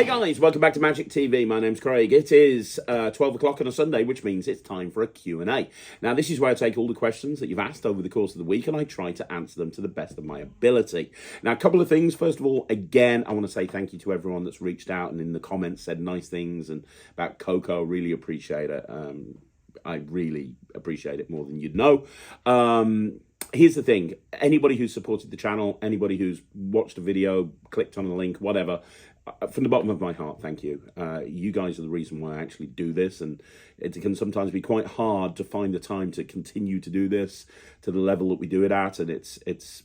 Hey guys, welcome back to Magic TV. My name's Craig. It is 12 o'clock on a Sunday, which means it's time for a Q&A. Now, this is where I take all the questions that you've asked over the course of the week and I try to answer them to the best of my ability. Now, a couple of things. First of all, again, I want to say thank you to everyone that's reached out and in the comments said nice things and about Coco. Really appreciate it. I really appreciate it more than you'd know. Here's the thing. Anybody who's supported the channel, anybody who's watched a video, clicked on a link, whatever, from the bottom of my heart, thank you. You guys are the reason why I actually do this, and it can sometimes be quite hard to find the time to continue to do this to the level that we do it at, and it's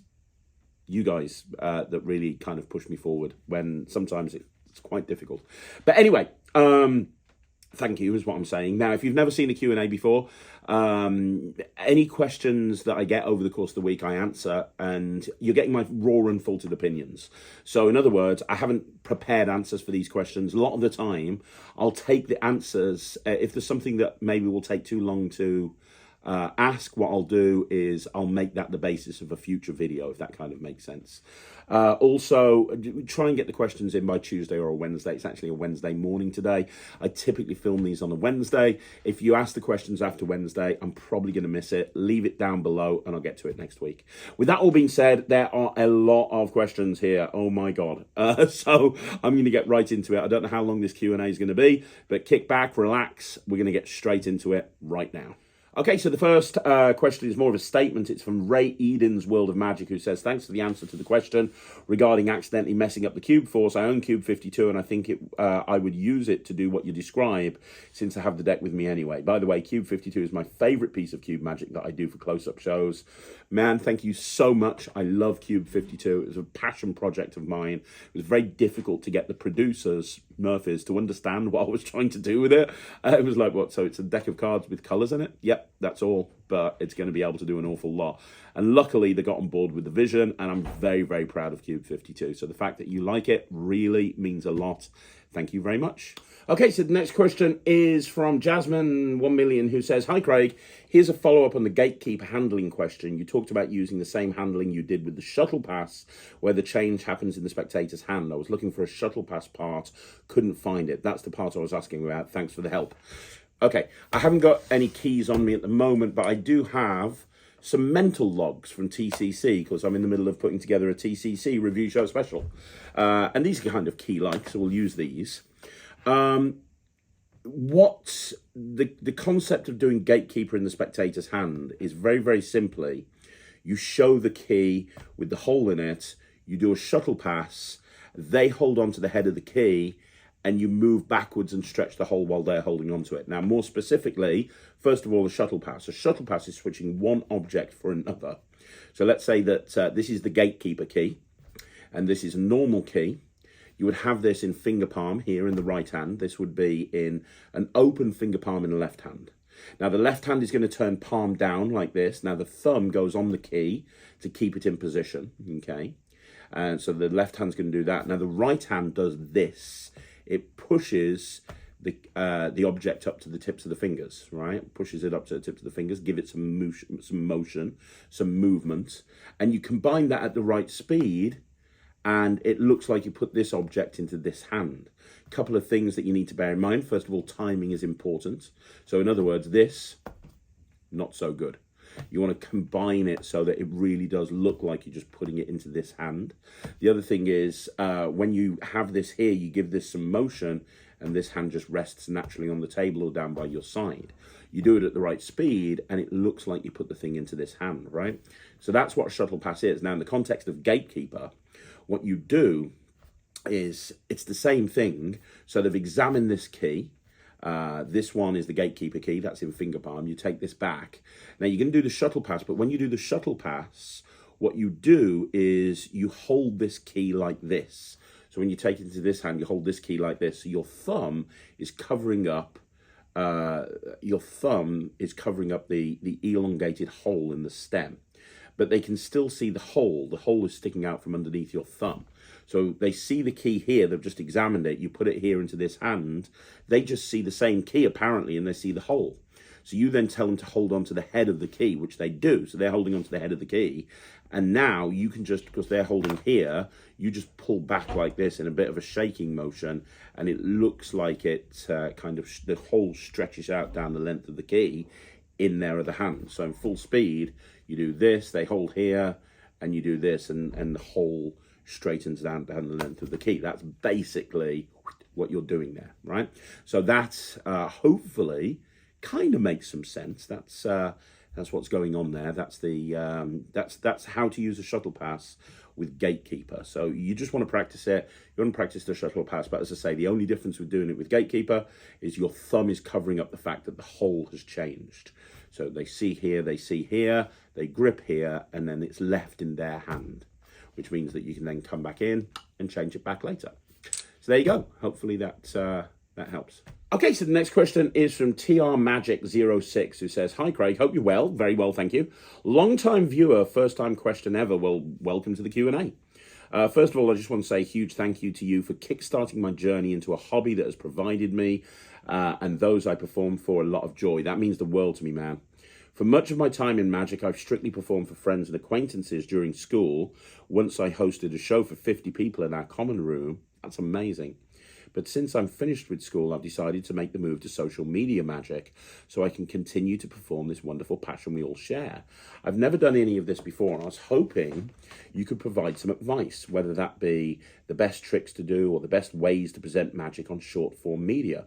you guys that really kind of push me forward when sometimes it's quite difficult. But anyway, thank you is what I'm saying. Now, if you've never seen a Q&A before, any questions that I get over the course of the week, I answer, and you're getting my raw and unfiltered opinions. So in other words, I haven't prepared answers for these questions. A lot of the time, I'll take the answers. If there's something that maybe will take too long to ask, what I'll do is I'll make that the basis of a future video, if that kind of makes sense. Also, try and get the questions in by Tuesday or a Wednesday. It's actually a Wednesday morning today. I typically film these on a Wednesday. If you ask the questions after Wednesday, I'm probably going to miss it. Leave it down below and I'll get to it next week. With that all being said, there are a lot of questions here. Oh my God. So I'm going to get right into it. I don't know how long this Q&A is going to be, but kick back, relax. We're going to get straight into it right now. Okay, so the first question is more of a statement. It's from Ray Eden's World of Magic, who says, thanks for the answer to the question regarding accidentally messing up the Cube Force. I own Cube 52, and I think I would use it to do what you describe, since I have the deck with me anyway. By the way, Cube 52 is my favorite piece of Cube Magic that I do for close-up shows. Man, thank you so much. I love Cube 52. It was a passion project of mine. It was very difficult to get the producers, Murphys, to understand what I was trying to do with it. It was like, what, so it's a deck of cards with colours in it? Yep, that's all, but it's going to be able to do an awful lot. And luckily, they got on board with the vision, and I'm very, very proud of Cube 52. So the fact that you like it really means a lot. Thank you very much. Okay, so the next question is from Jasmine 1 million, who says, hi Craig, here's a follow-up on the Gatekeeper handling question. You talked about using the same handling you did with the Shuttle Pass, where the change happens in the spectator's hand. I was looking for a Shuttle Pass part, couldn't find it. That's the part I was asking about. Thanks for the help. Okay, I haven't got any keys on me at the moment, but I do have some mental logs from TCC, because I'm in the middle of putting together a TCC review show special. And these are kind of key-like, so we'll use these. What the concept of doing Gatekeeper in the spectator's hand is very, very simply, you show the key with the hole in it, you do a Shuttle Pass, they hold on to the head of the key, and you move backwards and stretch the hole while they're holding on to it. Now, more specifically, first of all, the Shuttle Pass. A Shuttle Pass is switching one object for another. So let's say that this is the Gatekeeper key, and this is a normal key. You would have this in finger palm here in the right hand. This would be in an open finger palm in the left hand. Now, the left hand is going to turn palm down like this. Now, the thumb goes on the key to keep it in position, okay? And so the left hand's going to do that. Now, the right hand does this. It pushes the object up to the tips of the fingers, right? Pushes it up to the tips of the fingers, give it some motion, some movement. And you combine that at the right speed, and it looks like you put this object into this hand. A couple of things that you need to bear in mind. First of all, timing is important. So in other words, this, not so good. You want to combine it so that it really does look like you're just putting it into this hand. The other thing is, when you have this here, you give this some motion, and this hand just rests naturally on the table or down by your side. You do it at the right speed, and it looks like you put the thing into this hand, right? So that's what Shuttle Pass is. Now, in the context of Gatekeeper, what you do is, it's the same thing. So they've examined this key. This one is the Gatekeeper key, that's in finger palm. You take this back. Now you're going to do the Shuttle Pass, but when you do the Shuttle Pass, what you do is you hold this key like this. So when you take it into this hand, you hold this key like this. So your thumb is covering up the elongated hole in the stem. But they can still see the hole. The hole is sticking out from underneath your thumb. So they see the key here, they've just examined it, you put it here into this hand, they just see the same key apparently, and they see the hole. So you then tell them to hold on to the head of the key, which they do. So they're holding on to the head of the key. And now you can just, because they're holding here, you just pull back like this in a bit of a shaking motion, and it looks like it kind of, the hole stretches out down the length of the key in their other hand. So in full speed, you do this, they hold here, and you do this, and the hole straightens down the length of the key. That's basically what you're doing there, right? So that's hopefully kind of makes some sense. That's what's going on there. That's the that's how to use a shuttle pass with Gatekeeper. So you just want to practice it. You want to practice the shuttle pass, but as I say, the only difference with doing it with Gatekeeper is your thumb is covering up the fact that the hole has changed. So they see here, they grip here, and then it's left in their hand, which means that you can then come back in and change it back later. So there you go. Hopefully that helps. Okay, so the next question is from TR Magic 06, who says, "Hi Craig, hope you're well." Very well, thank you. Long-time viewer, first-time question ever. Well, welcome to the Q&A. First of all, I just want to say a huge thank you to you for kickstarting my journey into a hobby that has provided me and those I perform for a lot of joy. That means the world to me, man. For much of my time in Magic, I've strictly performed for friends and acquaintances during school. Once I hosted a show for 50 people in our common room. That's amazing. But since I'm finished with school, I've decided to make the move to social media magic so I can continue to perform this wonderful passion we all share. I've never done any of this before, and I was hoping you could provide some advice, whether that be the best tricks to do or the best ways to present magic on short form media.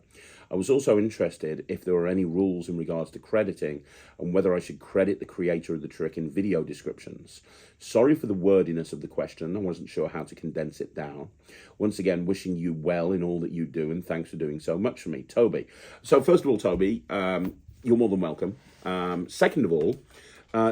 I was also interested if there were any rules in regards to crediting and whether I should credit the creator of the trick in video descriptions. Sorry for the wordiness of the question. I wasn't sure how to condense it down. Once again, wishing you well in all that you do, and thanks for doing so much for me, Toby. So first of all, Toby, you're more than welcome. Second of all,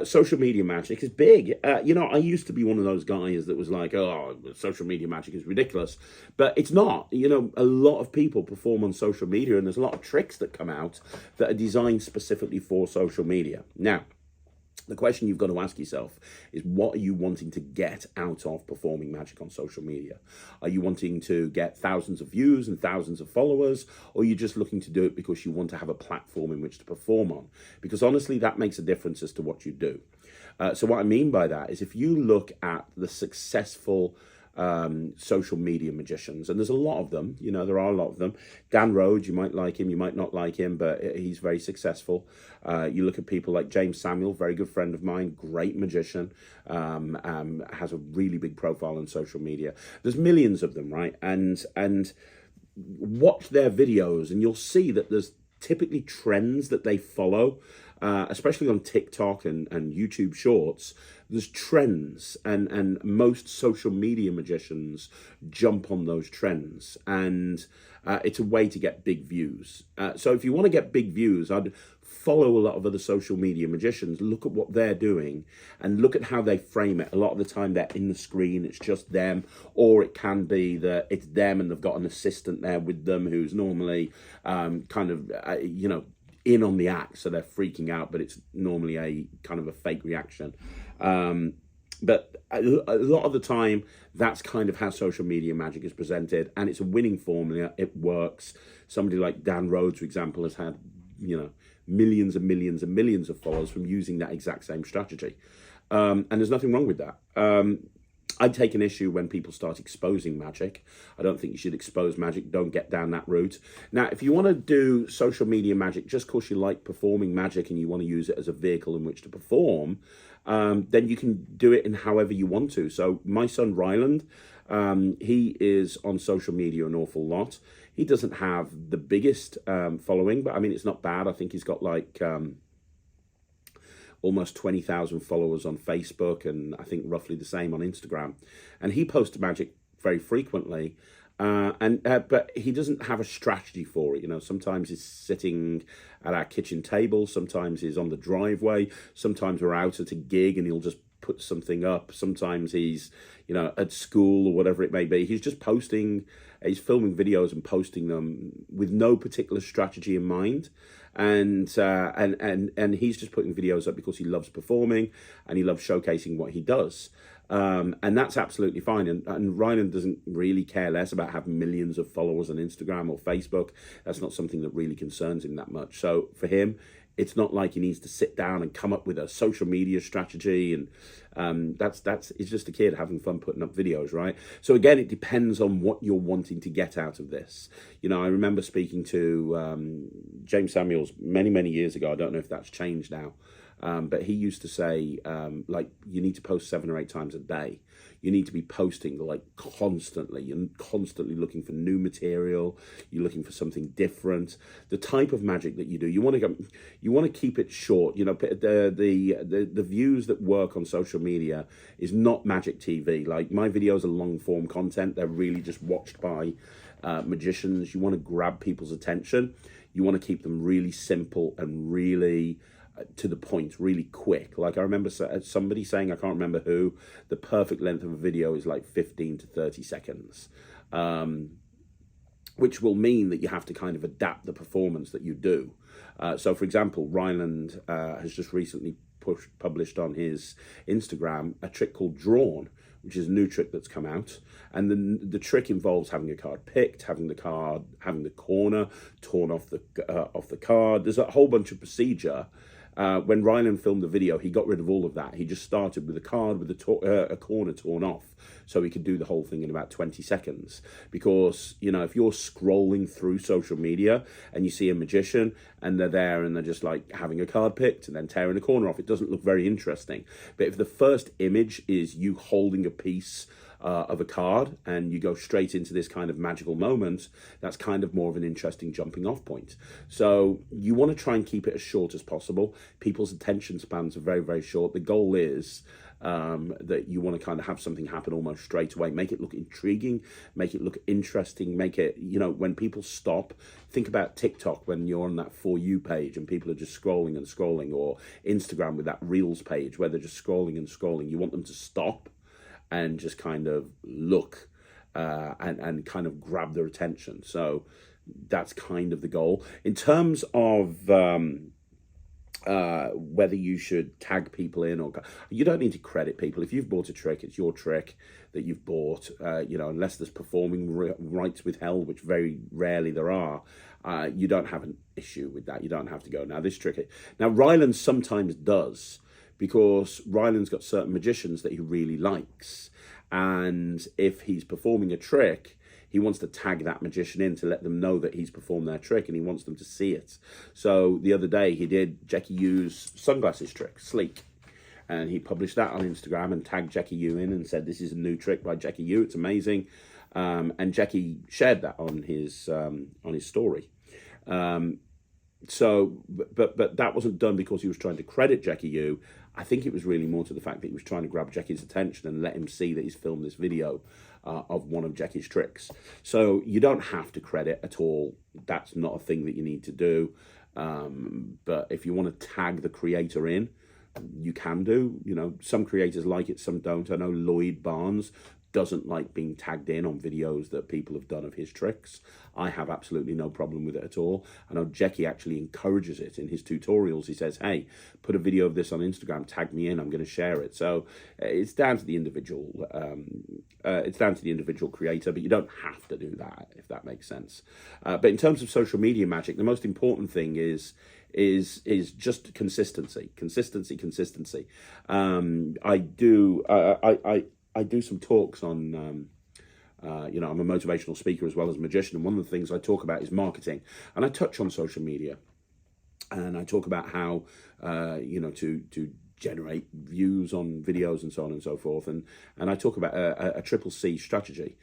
social media magic is big. You know, I used to be one of those guys that was like, oh, social media magic is ridiculous. But it's not. You know, a lot of people perform on social media, and there's a lot of tricks that come out that are designed specifically for social media. Now, the question you've got to ask yourself is, what are you wanting to get out of performing magic on social media? Are you wanting to get thousands of views and thousands of followers, or are you just looking to do it because you want to have a platform in which to perform on? Because honestly, that makes a difference as to what you do. So what I mean by that is, if you look at the successful social media magicians, and there's a lot of them, you know, there are a lot of them. Dan Rhodes, you might like him, you might not like him, but he's very successful. You look at people like James Samuel, very good friend of mine, great magician, has a really big profile on social media. There's millions of them, right? And watch their videos and you'll see that there's typically trends that they follow, especially on TikTok and YouTube Shorts. There's trends, and most social media magicians jump on those trends, and it's a way to get big views. So if you want to get big views, I'd follow a lot of other social media magicians, look at what they're doing, and look at how they frame it. A lot of the time they're in the screen, it's just them, or it can be that it's them and they've got an assistant there with them who's normally you know, in on the act, so they're freaking out, but it's normally a kind of a fake reaction. But a lot of the time, that's kind of how social media magic is presented, and it's a winning formula. It works. Somebody like Dan Rhodes, for example, has had, you know, millions and millions and millions of followers from using that exact same strategy. And there's nothing wrong with that. I take an issue when people start exposing magic. I don't think you should expose magic. Don't get down that route. Now, if you want to do social media magic just because you like performing magic and you want to use it as a vehicle in which to perform, then you can do it in however you want to. So my son, Ryland, he is on social media an awful lot. He doesn't have the biggest following, but I mean, it's not bad. I think he's got like almost 20,000 followers on Facebook, and I think roughly the same on Instagram. And he posts magic very frequently, but he doesn't have a strategy for it. You know, sometimes he's sitting at our kitchen table, sometimes he's on the driveway, sometimes we're out at a gig and he'll just put something up. Sometimes he's, you know, at school or whatever it may be. He's just posting, he's filming videos and posting them with no particular strategy in mind. And he's just putting videos up because he loves performing and he loves showcasing what he does. And that's absolutely fine. And Ryan doesn't really care less about having millions of followers on Instagram or Facebook. That's not something that really concerns him that much. So for him, It's not like he needs to sit down and come up with a social media strategy, and it's just a kid having fun putting up videos, right? So again, it depends on what you're wanting to get out of this. You know, I remember speaking to James Samuels many years ago. I don't know if that's changed now. But he used to say, like, you need to post 7 or 8 times a day. You need to be posting like constantly. You're constantly looking for new material. You're looking for something different. The type of magic that you do, you want to keep it short. You know, the views that work on social media is not magic TV. Like, my videos are long form content. They're really just watched by magicians. You want to grab people's attention. You want to keep them really simple and really to the point, really quick. Like, I remember somebody saying, I can't remember who, the perfect length of a video is like 15 to 30 seconds, which will mean that you have to kind of adapt the performance that you do. So, for example, Ryland has just recently published on his Instagram a trick called Drawn, which is a new trick that's come out. And the trick involves having a card picked, having the corner torn off the card. There's a whole bunch of procedure. When Ryland filmed the video, he got rid of all of that. He just started with a card with a corner torn off, so he could do the whole thing in about 20 seconds. Because, you know, if you're scrolling through social media and you see a magician and they're there and they're just like having a card picked and then tearing a corner off, it doesn't look very interesting. But if the first image is you holding a piece of a card and you go straight into this kind of magical moment, that's kind of more of an interesting jumping off point. So you want to try and keep it as short as possible. People's attention spans are very short. The goal is that you want to kind of have something happen almost straight away. Make it look intriguing, make it look interesting, make it, you know, when people stop, think about TikTok when you're on that For You page and people are just scrolling and scrolling, or Instagram with that Reels page where they're just scrolling and scrolling. You want them to stop and just kind of look and kind of grab their attention. So that's kind of the goal. In terms of whether you should tag people in, or you don't need to credit people. If you've bought a trick, it's your trick that you've bought, you know, unless there's performing rights withheld, which very rarely there are. You don't have an issue with that. You don't have to go, now this trick. Now, Ryland sometimes does, because Ryland's got certain magicians that he really likes. And if he's performing a trick, he wants to tag that magician in to let them know that he's performed their trick, and he wants them to see it. So the other day he did Jackie Yu's sunglasses trick, Sleek. And he published that on Instagram and tagged Jackie Yu in and said, this is a new trick by Jackie Yu, it's amazing. And Jackie shared that on his story. So, but that wasn't done because he was trying to credit Jackie Yu. I think it was really more to the fact that he was trying to grab Jackie's attention and let him see that he's filmed this video of one of Jackie's tricks. So you don't have to credit at all. That's not a thing that you need to do. But if you want to tag the creator in, you can do. You know, some creators like it, some don't. I know Lloyd Barnes doesn't like being tagged in on videos that people have done of his tricks. I have absolutely no problem with it at all. I know Jackie actually encourages it in his tutorials. He says, hey, put a video of this on Instagram, tag me in, I'm going to share it. So it's down to the individual creator, but you don't have to do that, if that makes sense. But in terms of social media magic, the most important thing is just consistency. I do some talks on, you know, I'm a motivational speaker as well as a magician, and one of the things I talk about is marketing, and I touch on social media, and I talk about how, you know, to generate views on videos and so on and so forth, and I talk about a triple C strategy.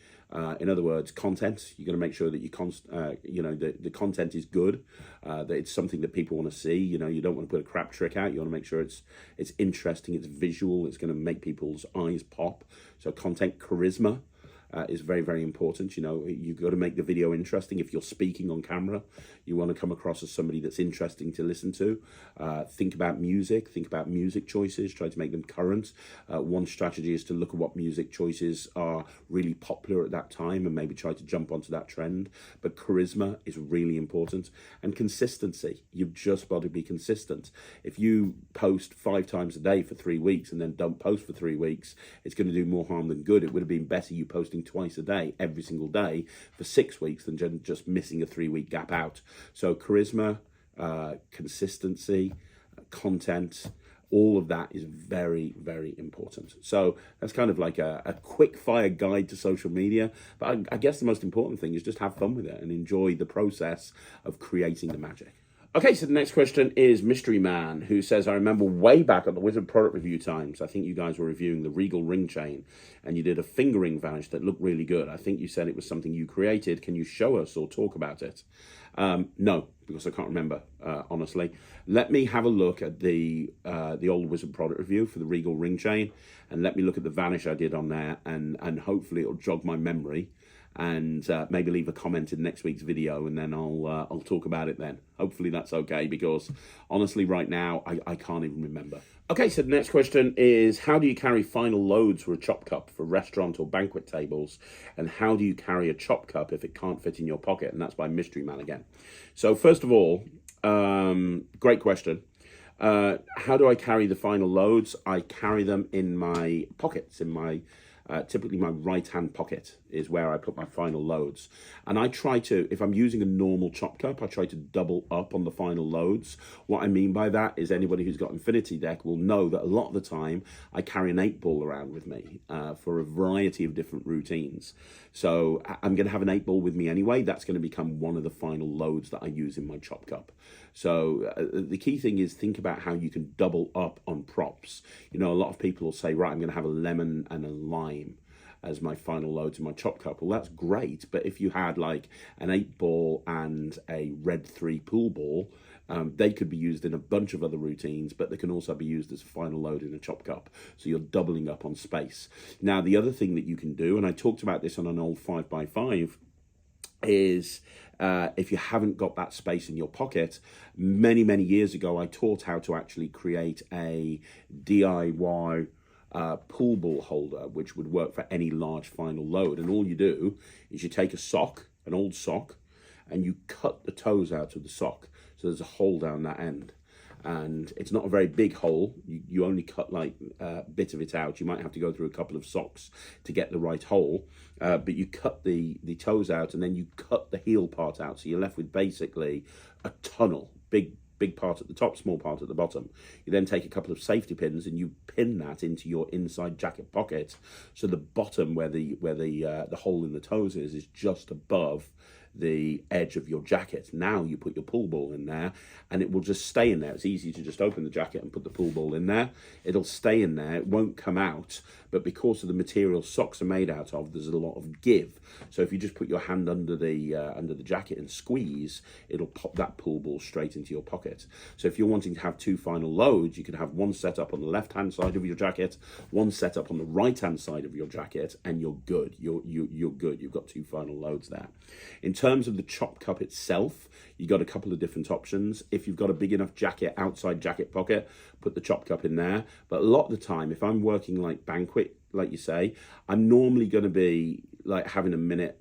In other words, content. You're going to make sure that you know, the content is good, that it's something that people want to see. You know, you don't want to put a crap trick out. You want to make sure it's interesting, it's visual, it's going to make people's eyes pop. So content, charisma is very important. You know, you've got to make the video interesting. If you're speaking on camera, you want to come across as somebody that's interesting to listen to. Think about music choices, try to make them current. One strategy is to look at what music choices are really popular at that time and maybe try to jump onto that trend. But charisma is really important, and consistency. You've just got to be consistent. If you post 5 times a day for 3 weeks and then don't post for 3 weeks, it's going to do more harm than good. It would have been better you posting twice a day, every single day, for 6 weeks than just missing a 3-week gap out. So charisma, consistency, content. All of that is very, very important. So that's kind of like a quick fire guide to social media. But I guess the most important thing is just have fun with it and enjoy the process of creating the magic. Okay, so the next question is Mystery Man, who says, I remember way back at the Wizard product review times, I think you guys were reviewing the Regal ring chain, and you did a fingering vanish that looked really good. I think you said it was something you created. Can you show us or talk about it? No, because I can't remember, honestly. Let me have a look at the old Wizard product review for the Regal ring chain, and let me look at the vanish I did on there, and hopefully it'll jog my memory. And maybe leave a comment in next week's video, and then I'll talk about it then. Hopefully that's okay, because honestly right now I can't even remember. Okay, so the next question is, how do you carry final loads for a chop cup for restaurant or banquet tables? And how do you carry a chop cup if it can't fit in your pocket? And that's by Mystery Man again. So first of all, great question. How do I carry the final loads? I carry them in my pockets, in my typically my right hand pocket is where I put my final loads. And I try to, if I'm using a normal chop cup, I try to double up on the final loads. What I mean by that is anybody who's got Infinity Deck will know that a lot of the time I carry an 8-ball around with me for a variety of different routines. So I'm going to have an 8-ball with me anyway. That's going to become one of the final loads that I use in my chop cup. So the key thing is think about how you can double up on props. You know, a lot of people will say, right, I'm going to have a lemon and a lime as my final loads in my chop cup. Well, that's great, but if you had like an 8-ball and a red 3 pool ball, they could be used in a bunch of other routines, but they can also be used as a final load in a chop cup. So you're doubling up on space. Now, the other thing that you can do, and I talked about this on an old 5x5, is if you haven't got that space in your pocket, many years ago I taught how to actually create a DIY pool ball holder, which would work for any large final load. And all you do is you take a sock, an old sock, and you cut the toes out of the sock, so there's a hole down that end. And it's not a very big hole. You only cut like a bit of it out. You might have to go through a couple of socks to get the right hole, but you cut the toes out, and then you cut the heel part out, so you're left with basically a tunnel, big part at the top, small part at the bottom. You then take a couple of safety pins and you pin that into your inside jacket pocket, so the bottom where the hole in the toes is just above the edge of your jacket. Now you put your pool ball in there and it will just stay in there. It's easy to just open the jacket and put the pool ball in there. It'll stay in there, it won't come out, but because of the material socks are made out of, there's a lot of give. So if you just put your hand under the jacket and squeeze, it'll pop that pool ball straight into your pocket. So if you're wanting to have 2 final loads, you could have one set up on the left hand side of your jacket, one set up on the right hand side of your jacket, and you're good. You're good. You've got 2 final loads there. In terms of the chop cup itself, you got a couple of different options. If you've got a big enough jacket, outside jacket pocket, put the chop cup in there. But a lot of the time, if I'm working like banquet, like you say, I'm normally going to be like having a minute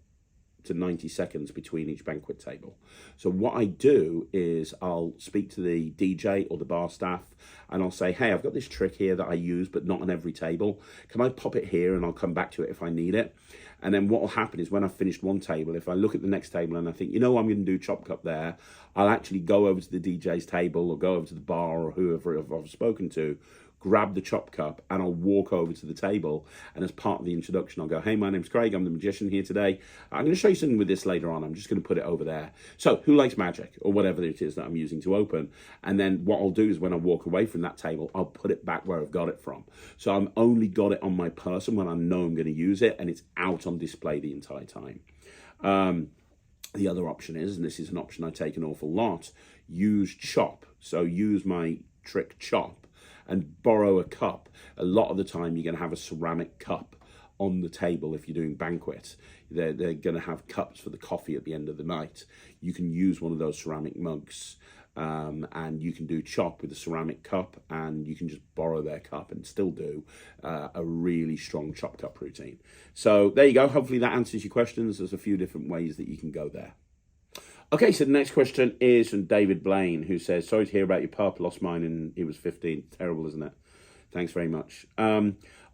to 90 seconds between each banquet table. So what I do is I'll speak to the DJ or the bar staff and I'll say, hey, I've got this trick here that I use, but not on every table. Can I pop it here and I'll come back to it if I need it? And then what will happen is when I've finished one table, if I look at the next table and I think, you know, I'm going to do chop cup there, I'll actually go over to the DJ's table or go over to the bar or whoever I've spoken to, grab the chop cup, and I'll walk over to the table. And as part of the introduction, I'll go, hey, my name's Craig. I'm the magician here today. I'm going to show you something with this later on. I'm just going to put it over there. So who likes magic or whatever it is that I'm using to open? And then what I'll do is when I walk away from that table, I'll put it back where I've got it from. So I'm only got it on my person when I know I'm going to use it, and it's out on display the entire time. The other option is, and this is an option I take an awful lot, use chop. So use my trick chop and borrow a cup. A lot of the time you're going to have a ceramic cup on the table if you're doing banquet. They're going to have cups for the coffee at the end of the night. You can use one of those ceramic mugs and you can do chop with a ceramic cup, and you can just borrow their cup and still do a really strong chop cup routine. So there you go. Hopefully that answers your questions. There's a few different ways that you can go there. Okay, so the next question is from David Blaine, who says, sorry to hear about your pup. Lost mine and he was 15. Terrible, isn't it? Thanks very much.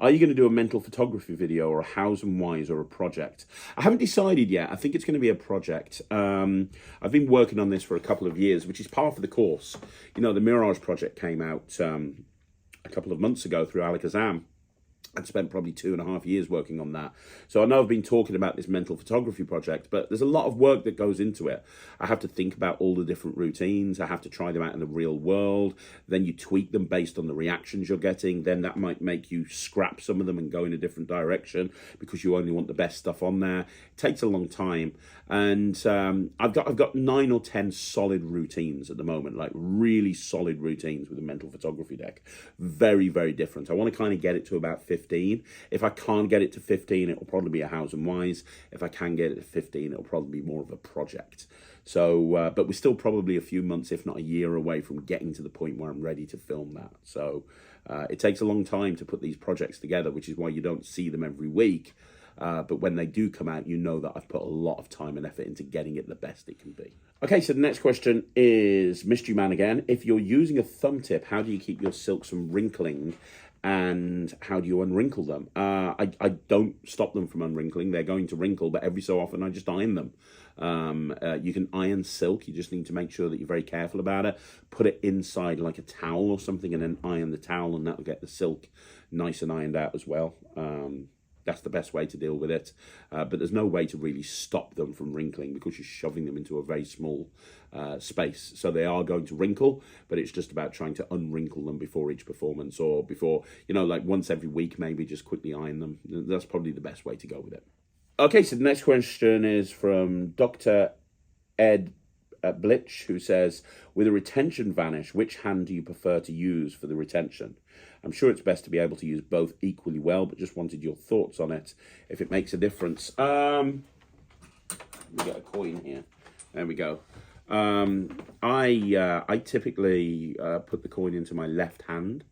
Are you going to do a mental photography video or a Hows and Whys or a project? I haven't decided yet. I think it's going to be a project. I've been working on this for a couple of years, which is part of the course. You know, the Mirage project came out a couple of months ago through Alakazam. I'd spent probably 2.5 years working on that. So I know I've been talking about this mental photography project, but there's a lot of work that goes into it. I have to think about all the different routines. I have to try them out in the real world. Then you tweak them based on the reactions you're getting. Then that might make you scrap some of them and go in a different direction because you only want the best stuff on there. It takes a long time. And I've got 9 or 10 solid routines at the moment, like really solid routines with a mental photography deck. Very, very different. I want to kind of get it to about 15. If I can't get it to 15, it'll probably be a Hows and Whys. If I can get it to 15, it'll probably be more of a project. So, but we're still probably a few months, if not a year away from getting to the point where I'm ready to film that. So it takes a long time to put these projects together, which is why you don't see them every week. But when they do come out, you know that I've put a lot of time and effort into getting it the best it can be. Okay, so the next question is Mystery Man again. If you're using a thumb tip, how do you keep your silks from wrinkling? And how do you unwrinkle them? I don't stop them from unwrinkling. They're going to wrinkle, but every so often I just iron them. You can iron silk. You just need to make sure that you're very careful about it. Put it inside like a towel or something and then iron the towel, and that'll get the silk nice and ironed out as well. That's the best way to deal with it. But there's no way to really stop them from wrinkling because you're shoving them into a very small space. So they are going to wrinkle, but it's just about trying to unwrinkle them before each performance, or before, you know, like once every week, maybe just quickly iron them. That's probably the best way to go with it. Okay, so the next question is from Dr. Ed Blitch, who says, with a retention vanish, which hand do you prefer to use for the retention? I'm sure it's best to be able to use both equally well, but just wanted your thoughts on it, if it makes a difference. We got a coin here. There we go. I typically put the coin into my left hand.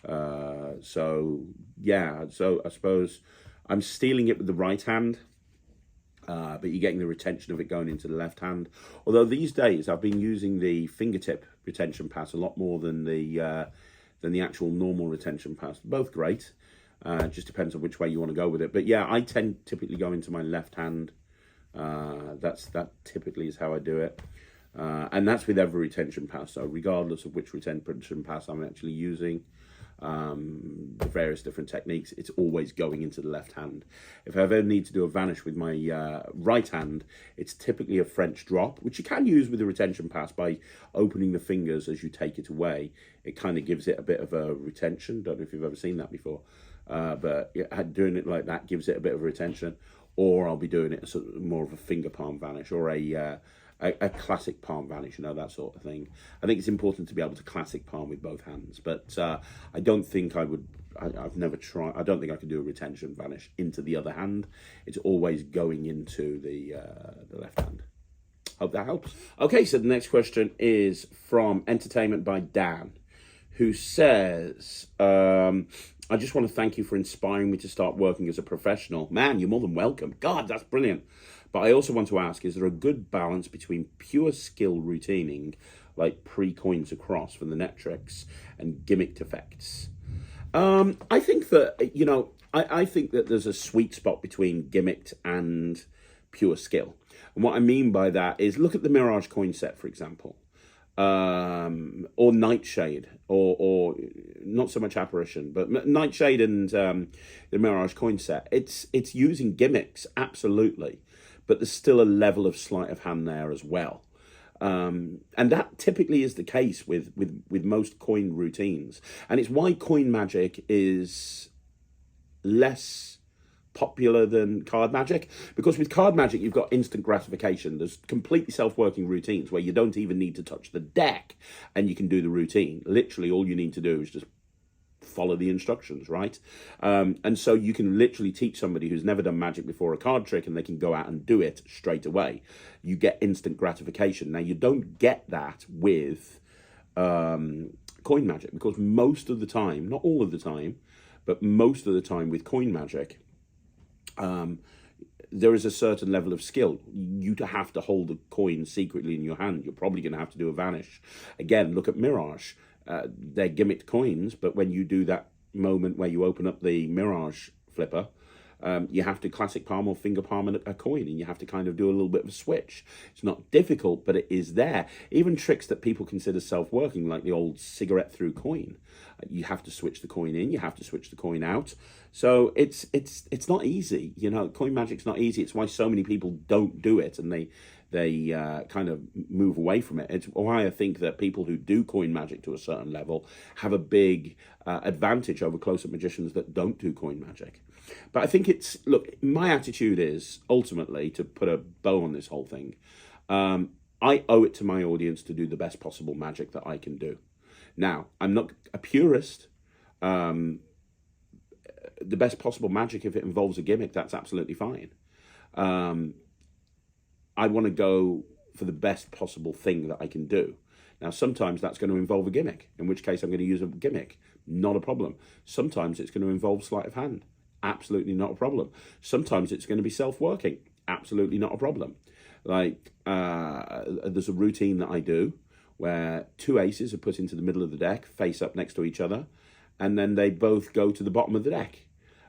So yeah, so I suppose I'm stealing it with the right hand. But you're getting the retention of it going into the left hand. Although these days I've been using the fingertip retention pass a lot more than the actual normal retention pass. Both great. Just depends on which way you want to go with it. But yeah, I tend typically go into my left hand. That typically is how I do it. And that's with every retention pass. So regardless of which retention pass I'm actually using, the various different techniques, it's always going into the left hand. If I ever need to do a vanish with my right hand, it's typically a French drop, which you can use with the retention pass by opening the fingers as you take it away. It kind of gives it a bit of a retention. Don't know if you've ever seen that before, but doing it like that gives it a bit of a retention. Or I'll be doing it sort of more of a finger palm vanish, or a classic palm vanish, you know, that sort of thing. I think it's important to be able to classic palm with both hands, but I don't think I would, I've never tried, I don't think I could do a retention vanish into the other hand. It's always going into the left hand. Hope that helps. Okay, so the next question is from Entertainment by Dan, who says, I just want to thank you for inspiring me to start working as a professional. Man, you're more than welcome. God, that's brilliant. But I also want to ask, is there a good balance between pure skill routining, like pre-coins across from the Netrix, and gimmicked effects? I think that, you know, I think that there's a sweet spot between gimmicked and pure skill. And what I mean by that is, look at the Mirage coin set, for example. Or Nightshade, or not so much Apparition, but Nightshade and the Mirage coin set. It's using gimmicks, absolutely, but there's still a level of sleight of hand there as well. And that typically is the case with most coin routines. And it's why coin magic is less popular than card magic, because with card magic you've got instant gratification. There's completely self-working routines where you don't even need to touch the deck and you can do the routine. Literally all you need to do is just follow the instructions, right? And so you can literally teach somebody who's never done magic before a card trick and they can go out and do it straight away. You get instant gratification. Now you don't get that with coin magic, because most of the time, not all of the time, but most of the time with coin magic, there is a certain level of skill. You have to hold the coin secretly in your hand. You're probably going to have to do a vanish. Again, look at Mirage. They're gimmicked coins, but when you do that moment where you open up the Mirage flipper, you have to classic palm or finger palm a coin, and you have to kind of do a little bit of a switch. It's not difficult, but it is there. Even tricks that people consider self-working, like the old cigarette through coin, you have to switch the coin in, you have to switch the coin out. So it's not easy. You know, coin magic's not easy. It's why so many people don't do it, and they kind of move away from it. It's why I think that people who do coin magic to a certain level have a big advantage over close-up magicians that don't do coin magic. But I think look, my attitude is, ultimately, to put a bow on this whole thing, I owe it to my audience to do the best possible magic that I can do. Now, I'm not a purist. The best possible magic, if it involves a gimmick, that's absolutely fine. I want to go for the best possible thing that I can do. Now, sometimes that's going to involve a gimmick, in which case I'm going to use a gimmick. Not a problem. Sometimes it's going to involve sleight of hand. Absolutely not a problem. Sometimes it's going to be self-working. Absolutely not a problem. Like, there's a routine that I do where two aces are put into the middle of the deck, face up next to each other, and then they both go to the bottom of the deck.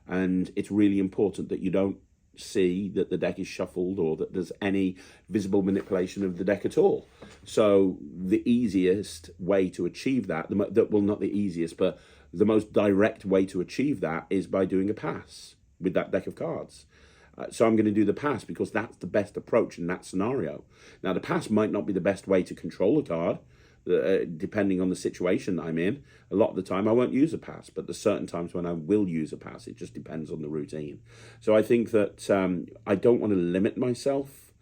And it's really important that you don't see that the deck is shuffled or that there's any visible manipulation of the deck at all. So the easiest way to achieve that, well, not the easiest, but the most direct way to achieve that is by doing a pass with that deck of cards. So I'm going to do the pass because that's the best approach in that scenario. Now, the pass might not be the best way to control a card, depending on the situation I'm in. A lot of the time I won't use a pass, but there's certain times when I will use a pass. It just depends on the routine. So I think that I don't want to limit myself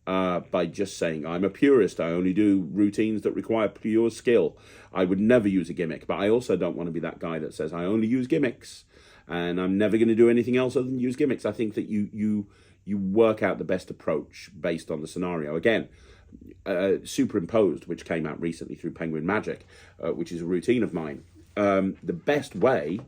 by just saying I'm a purist. I only do routines that require pure skill. I would never use a gimmick, but I also don't want to be that guy that says I only use gimmicks and I'm never going to do anything else other than use gimmicks. I think that you work out the best approach based on the scenario. Again, Superimposed, which came out recently through Penguin Magic, which is a routine of mine. The best way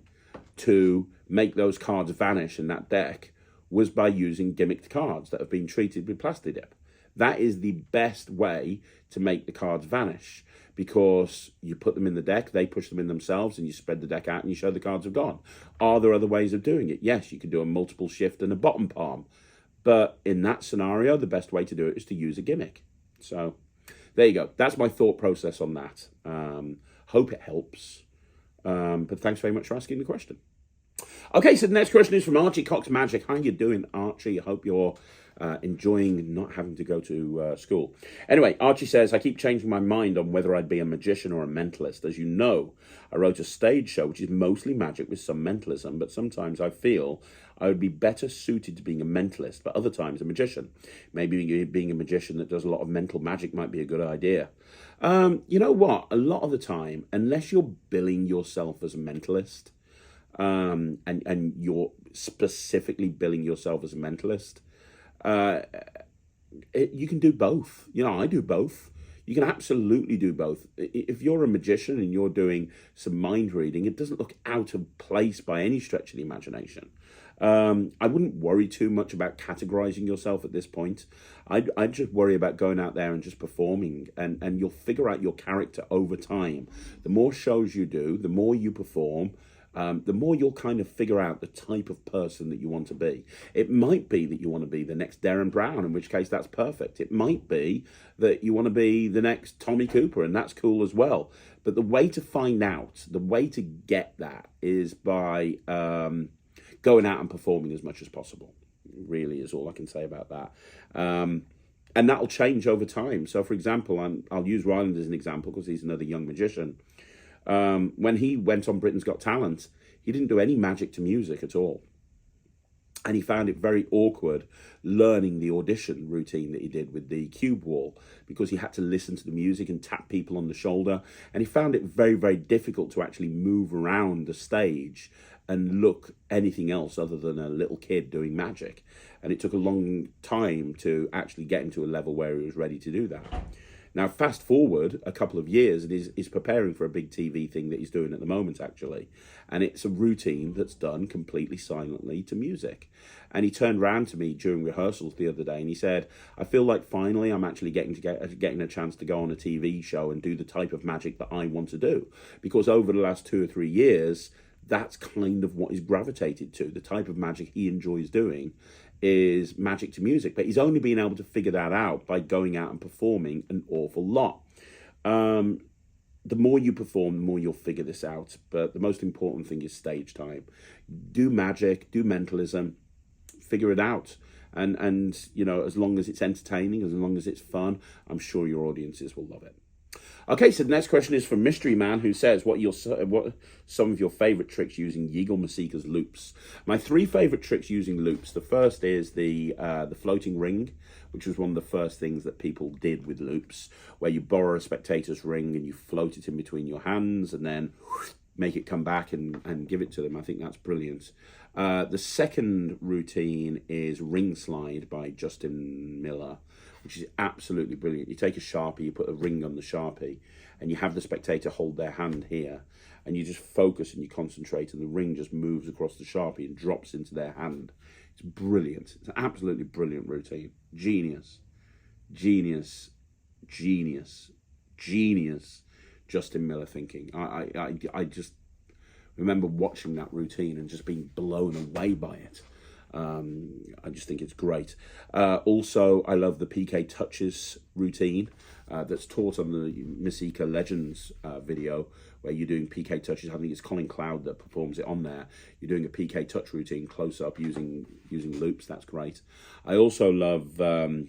to make those cards vanish in that deck was by using gimmicked cards that have been treated with Plastidip. That is the best way to make the cards vanish, because you put them in the deck, they push them in themselves, and you spread the deck out and you show the cards have gone. Are there other ways of doing it? Yes, you could do a multiple shift and a bottom palm. But in that scenario, the best way to do it is to use a gimmick. So there you go. That's my thought process on that. Hope it helps. But thanks very much for asking the question. Okay, so the next question is from Archie Cox Magic. How you doing, Archie? I hope you're enjoying not having to go to school. Anyway, Archie says, I keep changing my mind on whether I'd be a magician or a mentalist. As you know, I wrote a stage show which is mostly magic with some mentalism, but sometimes I feel I would be better suited to being a mentalist, but other times a magician. Maybe being a magician that does a lot of mental magic might be a good idea. You know what? A lot of the time, unless you're billing yourself as a mentalist, and you're specifically billing yourself as a mentalist, you can do both. You know, I do both. You can absolutely do both. If you're a magician and you're doing some mind reading, it doesn't look out of place by any stretch of the imagination. I wouldn't worry too much about categorizing yourself at this point. I'd just worry about going out there and just performing, and you'll figure out your character over time. The more shows you do, the more you perform, the more you'll kind of figure out the type of person that you want to be. It might be that you want to be the next Darren Brown, in which case that's perfect. It might be that you want to be the next Tommy Cooper, and that's cool as well. But the way to find out, the way to get that is by going out and performing as much as possible. Really is all I can say about that. And that'll change over time. So, for example, I'll use Ryland as an example because he's another young magician. When he went on Britain's Got Talent, he didn't do any magic to music at all. And he found it very awkward learning the audition routine that he did with the cube wall, because he had to listen to the music and tap people on the shoulder. And he found it very, very difficult to actually move around the stage and look anything else other than a little kid doing magic. And it took a long time to actually get him to a level where he was ready to do that. Now, fast forward a couple of years, and he's preparing for a big TV thing that he's doing at the moment, actually. And it's a routine that's done completely silently to music. And he turned around to me during rehearsals the other day, and he said, I feel like finally I'm actually getting a chance to go on a TV show and do the type of magic that I want to do. Because over the last 2 or 3 years, that's kind of what he's gravitated to. The type of magic he enjoys doing is magic to music, but he's only been able to figure that out by going out and performing an awful lot. The more you perform, the more you'll figure this out. But the most important thing is stage time. Do magic, do mentalism, figure it out. And you know, as long as it's entertaining, as long as it's fun, I'm sure your audiences will love it. Okay, so the next question is from Mystery Man, who says, what some of your favorite tricks using Yigal Masika's loops? My 3 favorite tricks using loops. The first is the floating ring, which was one of the first things that people did with loops, where you borrow a spectator's ring and you float it in between your hands and then make it come back and give it to them. I think that's brilliant. The second routine is Ring Slide by Justin Miller, which is absolutely brilliant. You take a Sharpie, you put a ring on the Sharpie, and you have the spectator hold their hand here, and you just focus and you concentrate, and the ring just moves across the Sharpie and drops into their hand. It's brilliant. It's an absolutely brilliant routine. Genius. Genius. Genius. Genius. Justin Miller thinking. I just remember watching that routine and just being blown away by it. I just think it's great. Also, I love the PK Touches routine that's taught on the Masika Legends video, where you're doing PK Touches. I think it's Colin Cloud that performs it on there. You're doing a PK Touch routine close up using loops. That's great. I also love the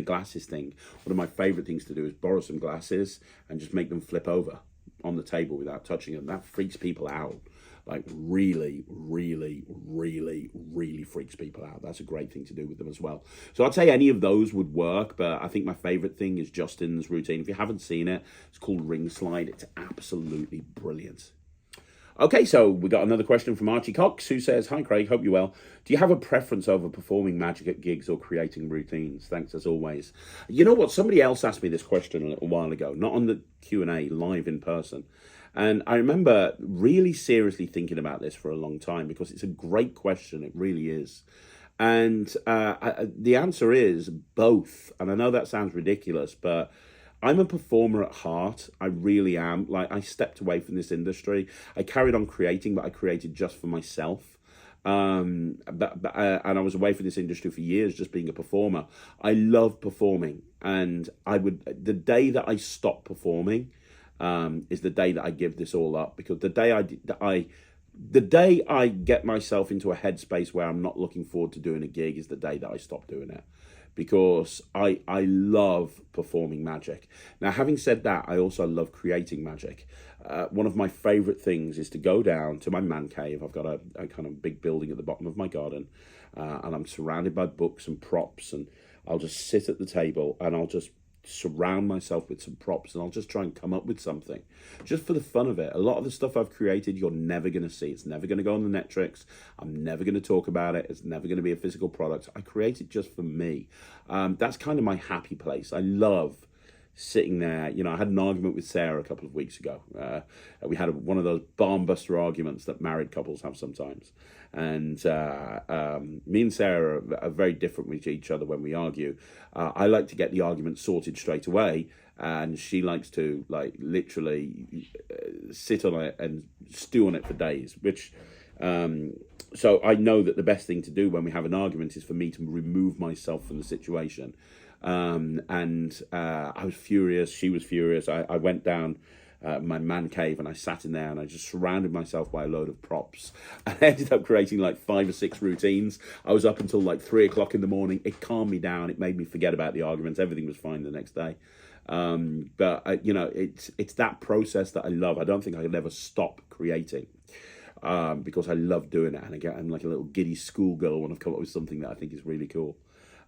glasses thing. One of my favorite things to do is borrow some glasses and just make them flip over on the table without touching them. That freaks people out. Like really, really, really, really freaks people out. That's a great thing to do with them as well. So I'd say any of those would work, but I think my favorite thing is Justin's routine. If you haven't seen it, it's called Ring Slide. It's absolutely brilliant. Okay, so we got another question from Archie Cox, who says, "Hi Craig, hope you're well. Do you have a preference over performing magic at gigs or creating routines? Thanks as always." You know what? Somebody else asked me this question a little while ago, not on the Q&A, live in person. And I remember really seriously thinking about this for a long time, because it's a great question. It really is. And the answer is both. And I know that sounds ridiculous, but I'm a performer at heart. I really am. Like, I stepped away from this industry. I carried on creating, but I created just for myself. And I was away from this industry for years, just being a performer. I love performing. And the day that I stop performing, is the day that I give this all up, because the day I get myself into a headspace where I'm not looking forward to doing a gig is the day that I stop doing it, because I love performing magic. Now, having said that, I also love creating magic. One of my favorite things is to go down to my man cave. I've got a kind of big building at the bottom of my garden, and I'm surrounded by books and props, and I'll just sit at the table and I'll just surround myself with some props, and I'll just try and come up with something just for the fun of it. A lot of the stuff I've created you're never going to see. It's never going to go on the Netrix. I'm never going to talk about it. It's never going to be a physical product. I create it just for me. That's kind of my happy place. I love sitting there. You know, I had an argument with Sarah a couple of weeks ago. We had one of those barn buster arguments that married couples have sometimes. And me and Sarah are very different with each other when we argue. I like to get the argument sorted straight away, and she likes to, like, literally sit on it and stew on it for days, which so I know that the best thing to do when we have an argument is for me to remove myself from the situation. And I was furious, she was furious. I went down my man cave and I sat in there and I just surrounded myself by a load of props. I ended up creating like 5 or 6 routines. I was up until like 3 o'clock in the morning. It calmed me down. It made me forget about the arguments. Everything was fine the next day. But you know, it's that process that I love. I don't think I could ever stop creating, because I love doing it. And I'm like a little giddy schoolgirl when I've come up with something that I think is really cool.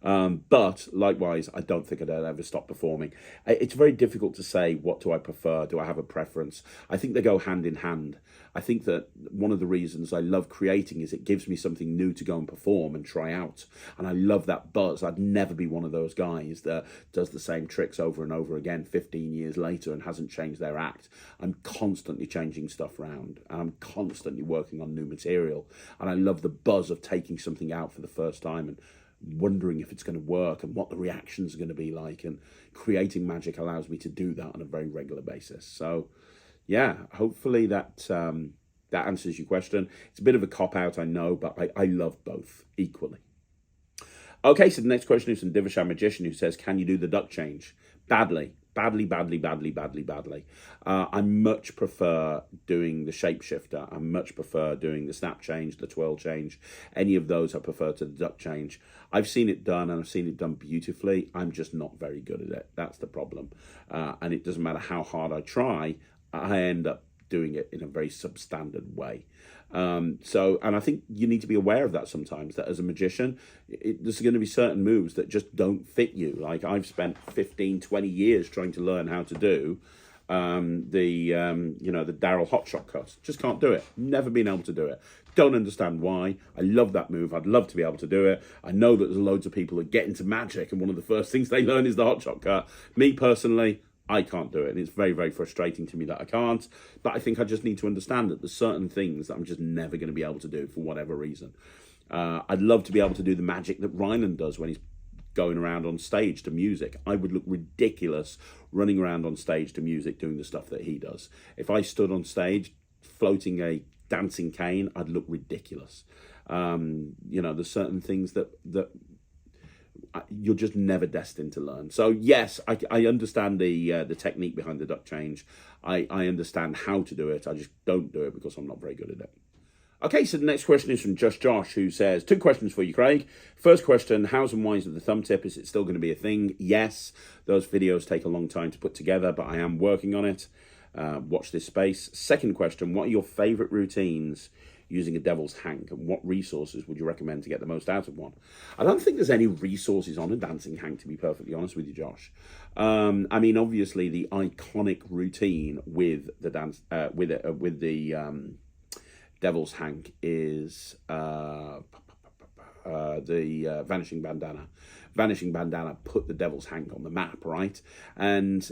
But likewise, I don't think I'd ever stop performing. It's very difficult to say, what do I prefer? Do I have a preference? I think they go hand in hand. I think that one of the reasons I love creating is it gives me something new to go and perform and try out. And I love that buzz. I'd never be one of those guys that does the same tricks over and over again 15 years later and hasn't changed their act. I'm constantly changing stuff around, and I'm constantly working on new material. And I love the buzz of taking something out for the first time and wondering if it's going to work and what the reactions are going to be like. And creating magic allows me to do that on a very regular basis. So yeah, hopefully that that answers your question. It's a bit of a cop-out, I know, but I love both equally. Okay, so the next question is from Divishan Magician, who says, can you do the duck change? Badly. Badly. I much prefer doing the shapeshifter. I much prefer doing the snap change, the twirl change. Any of those I prefer to the duck change. I've seen it done, and I've seen it done beautifully. I'm just not very good at it. That's the problem. And it doesn't matter how hard I try, I end up doing it in a very substandard way. And I think you need to be aware of that sometimes, that as a magician, there's going to be certain moves that just don't fit you. Like I've spent 15, 20 years trying to learn how to do the Daryl hotshot cut. Just can't do it. Never been able to do it. Don't understand why. I love that move. I'd love to be able to do it. I know that there's loads of people that get into magic and one of the first things they learn is the hotshot cut. Me personally, I can't do it, and it's very, very frustrating to me that I can't, but I think I just need to understand that there's certain things that I'm just never going to be able to do for whatever reason. I'd love to be able to do the magic that Ryland does when he's going around on stage to music. I would look ridiculous running around on stage to music doing the stuff that he does. If I stood on stage floating a dancing cane, I'd look ridiculous. There's certain things that you're just never destined to learn. So yes, I understand the technique behind the duck change. I understand how to do it. I just don't do it because I'm not very good at it. Okay, so the next question is from Just Josh, who says, 2 questions for you, Craig. First question, hows and whys of the thumb tip? Is it still going to be a thing? Yes, those videos take a long time to put together, but I am working on it. Watch this space. Second question, what are your favourite routines using a devil's hank, and what resources would you recommend to get the most out of one? I don't think there's any resources on a dancing hank, to be perfectly honest with you, Josh. I mean, obviously the iconic routine with the devil's hank is the vanishing bandana. Vanishing bandana put the devil's hank on the map, right? And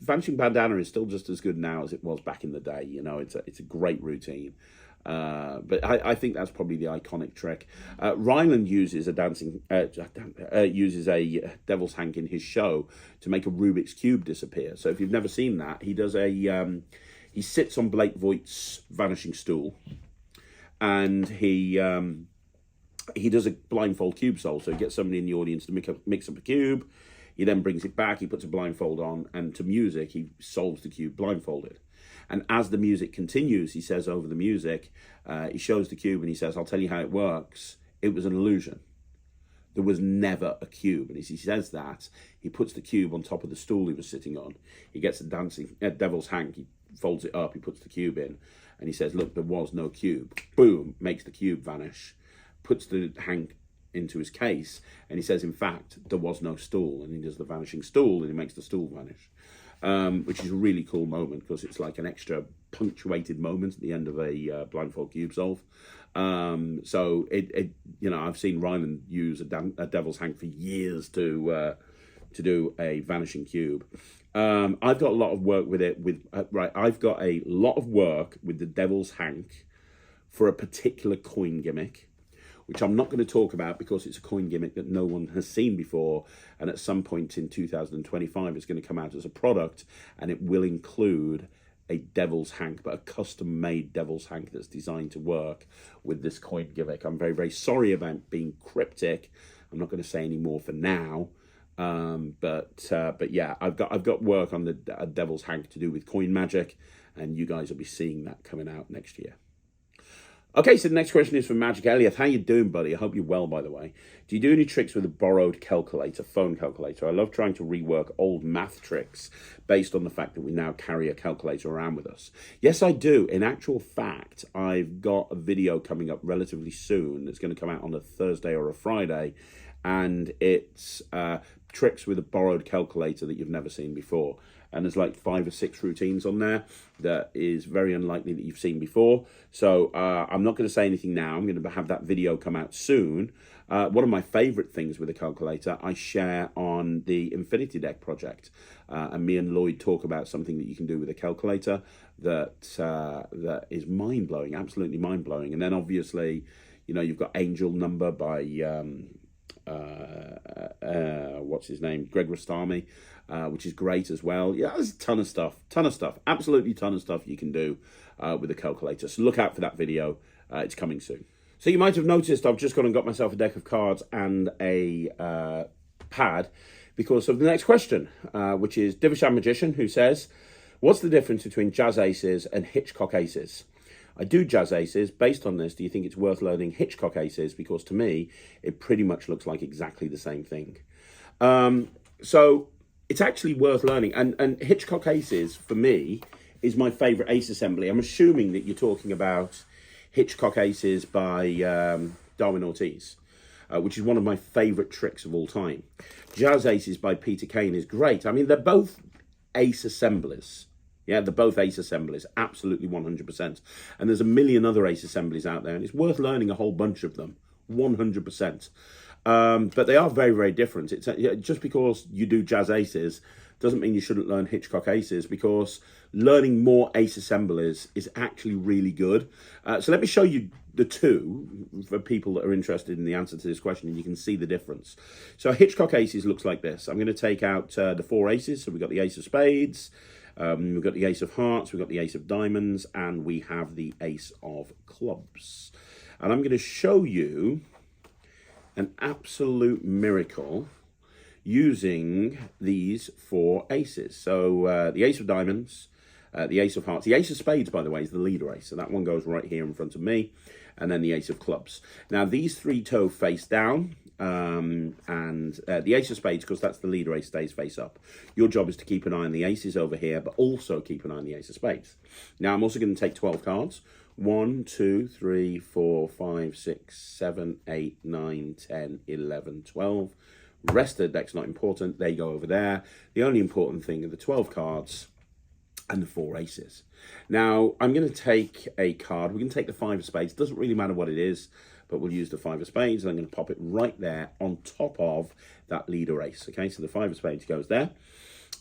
vanishing bandana is still just as good now as it was back in the day. You know, it's a great routine. But I think that's probably the iconic trick. Ryland uses a devil's hank in his show to make a Rubik's Cube disappear. So if you've never seen that, he does he sits on Blake Voigt's vanishing stool, and he does a blindfold cube solve. So he gets somebody in the audience to mix up a cube. He then brings it back, he puts a blindfold on, and to music, he solves the cube blindfolded. And as the music continues, he says over the music, he shows the cube and he says, I'll tell you how it works. It was an illusion. There was never a cube. And as he says that, he puts the cube on top of the stool he was sitting on. He gets a devil's hank, he folds it up, he puts the cube in, and he says, look, there was no cube. Boom, makes the cube vanish, puts the hank into his case, and he says, in fact, there was no stool. And he does the vanishing stool, and he makes the stool vanish. Which is a really cool moment because it's like an extra punctuated moment at the end of a blindfold cube solve. So I've seen Ryland use a devil's hank for years to do a vanishing cube. I've got a lot of work with it. I've got a lot of work with the devil's hank for a particular coin gimmick, which I'm not going to talk about because it's a coin gimmick that no one has seen before, and at some point in 2025 it's going to come out as a product, and it will include a devil's hank, but a custom-made devil's hank that's designed to work with this coin gimmick. I'm very, very sorry about being cryptic. I'm not going to say any more for now, but yeah, I've got work on the devil's hank to do with coin magic, and you guys will be seeing that coming out next year. Okay, so the next question is from Magic Elliot. How you doing, buddy? I hope you're well, by the way. Do you do any tricks with a borrowed calculator, phone calculator? I love trying to rework old math tricks based on the fact that we now carry a calculator around with us. Yes, I do. In actual fact, I've got a video coming up relatively soon. It's going to come out on a Thursday or a Friday, and it's tricks with a borrowed calculator that you've never seen before. And there's like 5 or 6 routines on there that is very unlikely that you've seen before. So I'm not going to say anything now. I'm going to have that video come out soon. One of my favorite things with a calculator I share on the Infinity Deck project. And me and Lloyd talk about something that you can do with a calculator that is mind-blowing, absolutely mind-blowing. And then obviously, you've got Angel Number by what's his name, Greg Rostami, which is great as well. Yeah, there's a ton of stuff, absolutely ton of stuff you can do with a calculator. So look out for that video. It's coming soon. So you might have noticed I've just gone and got myself a deck of cards and a pad because of the next question, which is Divishan Magician, who says, what's the difference between jazz aces and Hitchcock aces? I do jazz aces. Based on this, do you think it's worth learning Hitchcock aces? Because to me, it pretty much looks like exactly the same thing. So it's actually worth learning. And Hitchcock aces, for me, is my favourite ace assembly. I'm assuming that you're talking about Hitchcock aces by Darwin Ortiz, which is one of my favourite tricks of all time. Jazz aces by Peter Kane is great. I mean, they're both ace assemblies. Yeah, they're both ace assemblies, absolutely 100%. And there's a million other ace assemblies out there, and it's worth learning a whole bunch of them, 100%. But they are very, very different. It's just because you do jazz aces doesn't mean you shouldn't learn Hitchcock aces, because learning more ace assemblies is actually really good. So let me show you the two for people that are interested in the answer to this question, and you can see the difference. So Hitchcock aces looks like this. I'm going to take out the 4 aces. So we've got the ace of spades, we've got the ace of hearts, we've got the ace of diamonds, and we have the ace of clubs. And I'm going to show you an absolute miracle using these 4 aces. So the ace of diamonds, the ace of hearts. The ace of spades, by the way, is the leader ace. So that one goes right here in front of me. And then the ace of clubs. Now, these 3 toe face down. The ace of spades, because that's the leader ace, stays face up. Your job is to keep an eye on the aces over here, but also keep an eye on the ace of spades. Now, I'm also going to take 12 cards. 1, 2, 3, 4, 5, 6, 7, 8, 9, 10, 11, 12. Rest of the deck's not important. They go over there. The only important thing are the 12 cards and the 4 aces. Now, I'm going to take a card. We're going to take the 5 of spades. Doesn't really matter what it is, but we'll use the 5 of spades. And I'm going to pop it right there on top of that leader ace. Okay, so the 5 of spades goes there.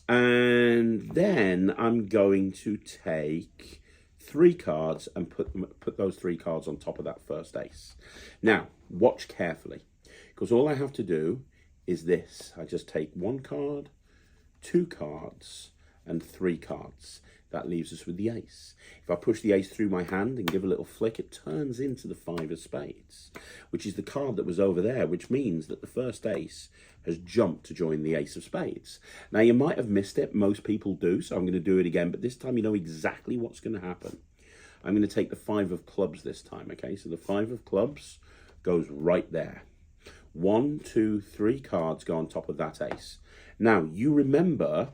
And then I'm going to take 3 cards and put those 3 cards on top of that first ace. Now, watch carefully, because all I have to do is this. I just take 1 card, 2 cards, and 3 cards. That leaves us with the ace. If I push the ace through my hand and give a little flick, it turns into the 5 of spades, which is the card that was over there, which means that the first ace has jumped to join the ace of spades. Now, you might have missed it. Most people do, so I'm going to do it again, but this time you know exactly what's going to happen. I'm going to take the 5 of clubs this time, okay? So the 5 of clubs goes right there. 1, 2, 3 cards go on top of that ace. Now, you remember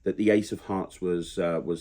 that the ace of hearts was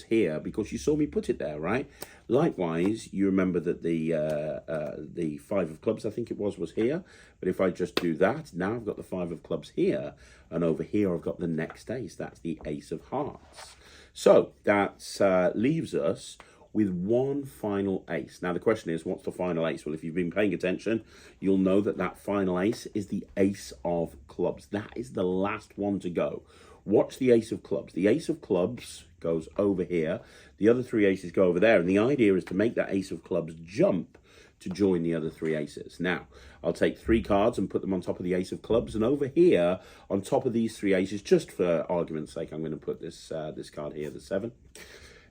here because you saw me put it there, right? Likewise, you remember that the 5 of clubs, I think it was here. But if I just do that, now I've got the 5 of clubs here, and over here I've got the next ace. That's the ace of hearts. So that leaves us with 1 final ace. Now the question is, what's the final ace? Well, if you've been paying attention, you'll know that that final ace is the ace of clubs. That is the last one to go. Watch the ace of clubs. The ace of clubs goes over here. The other 3 aces go over there. And the idea is to make that ace of clubs jump to join the other 3 aces. Now, I'll take 3 cards and put them on top of the ace of clubs. And over here, on top of these 3 aces, just for argument's sake, I'm going to put this this card here, the 7.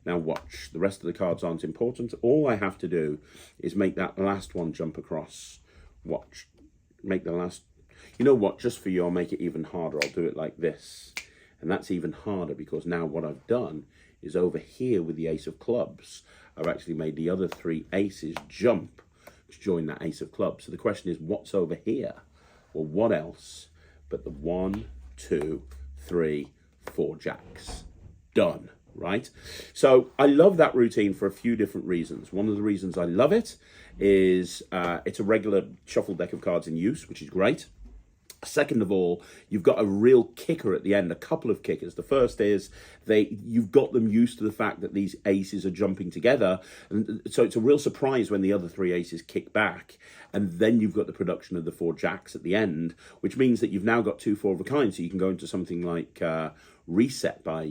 Now watch. The rest of the cards aren't important. All I have to do is make that last one jump across. Watch. Make the last... You know what? Just for you, I'll make it even harder. I'll do it like this. And that's even harder because now what I've done is over here with the ace of clubs, I've actually made the other 3 aces jump to join that ace of clubs. So the question is, what's over here? Well, what else but the 1, 2, 3, 4 jacks? Done, right? So I love that routine for a few different reasons. One of the reasons I love it is it's a regular shuffle deck of cards in use, which is great. Second of all, you've got a real kicker at the end, a couple of kickers. The first is you've got them used to the fact that these aces are jumping together. And so it's a real surprise when the other 3 aces kick back. And then you've got the production of the 4 jacks at the end, which means that you've now got 2 4 of a kind. So you can go into something like Reset by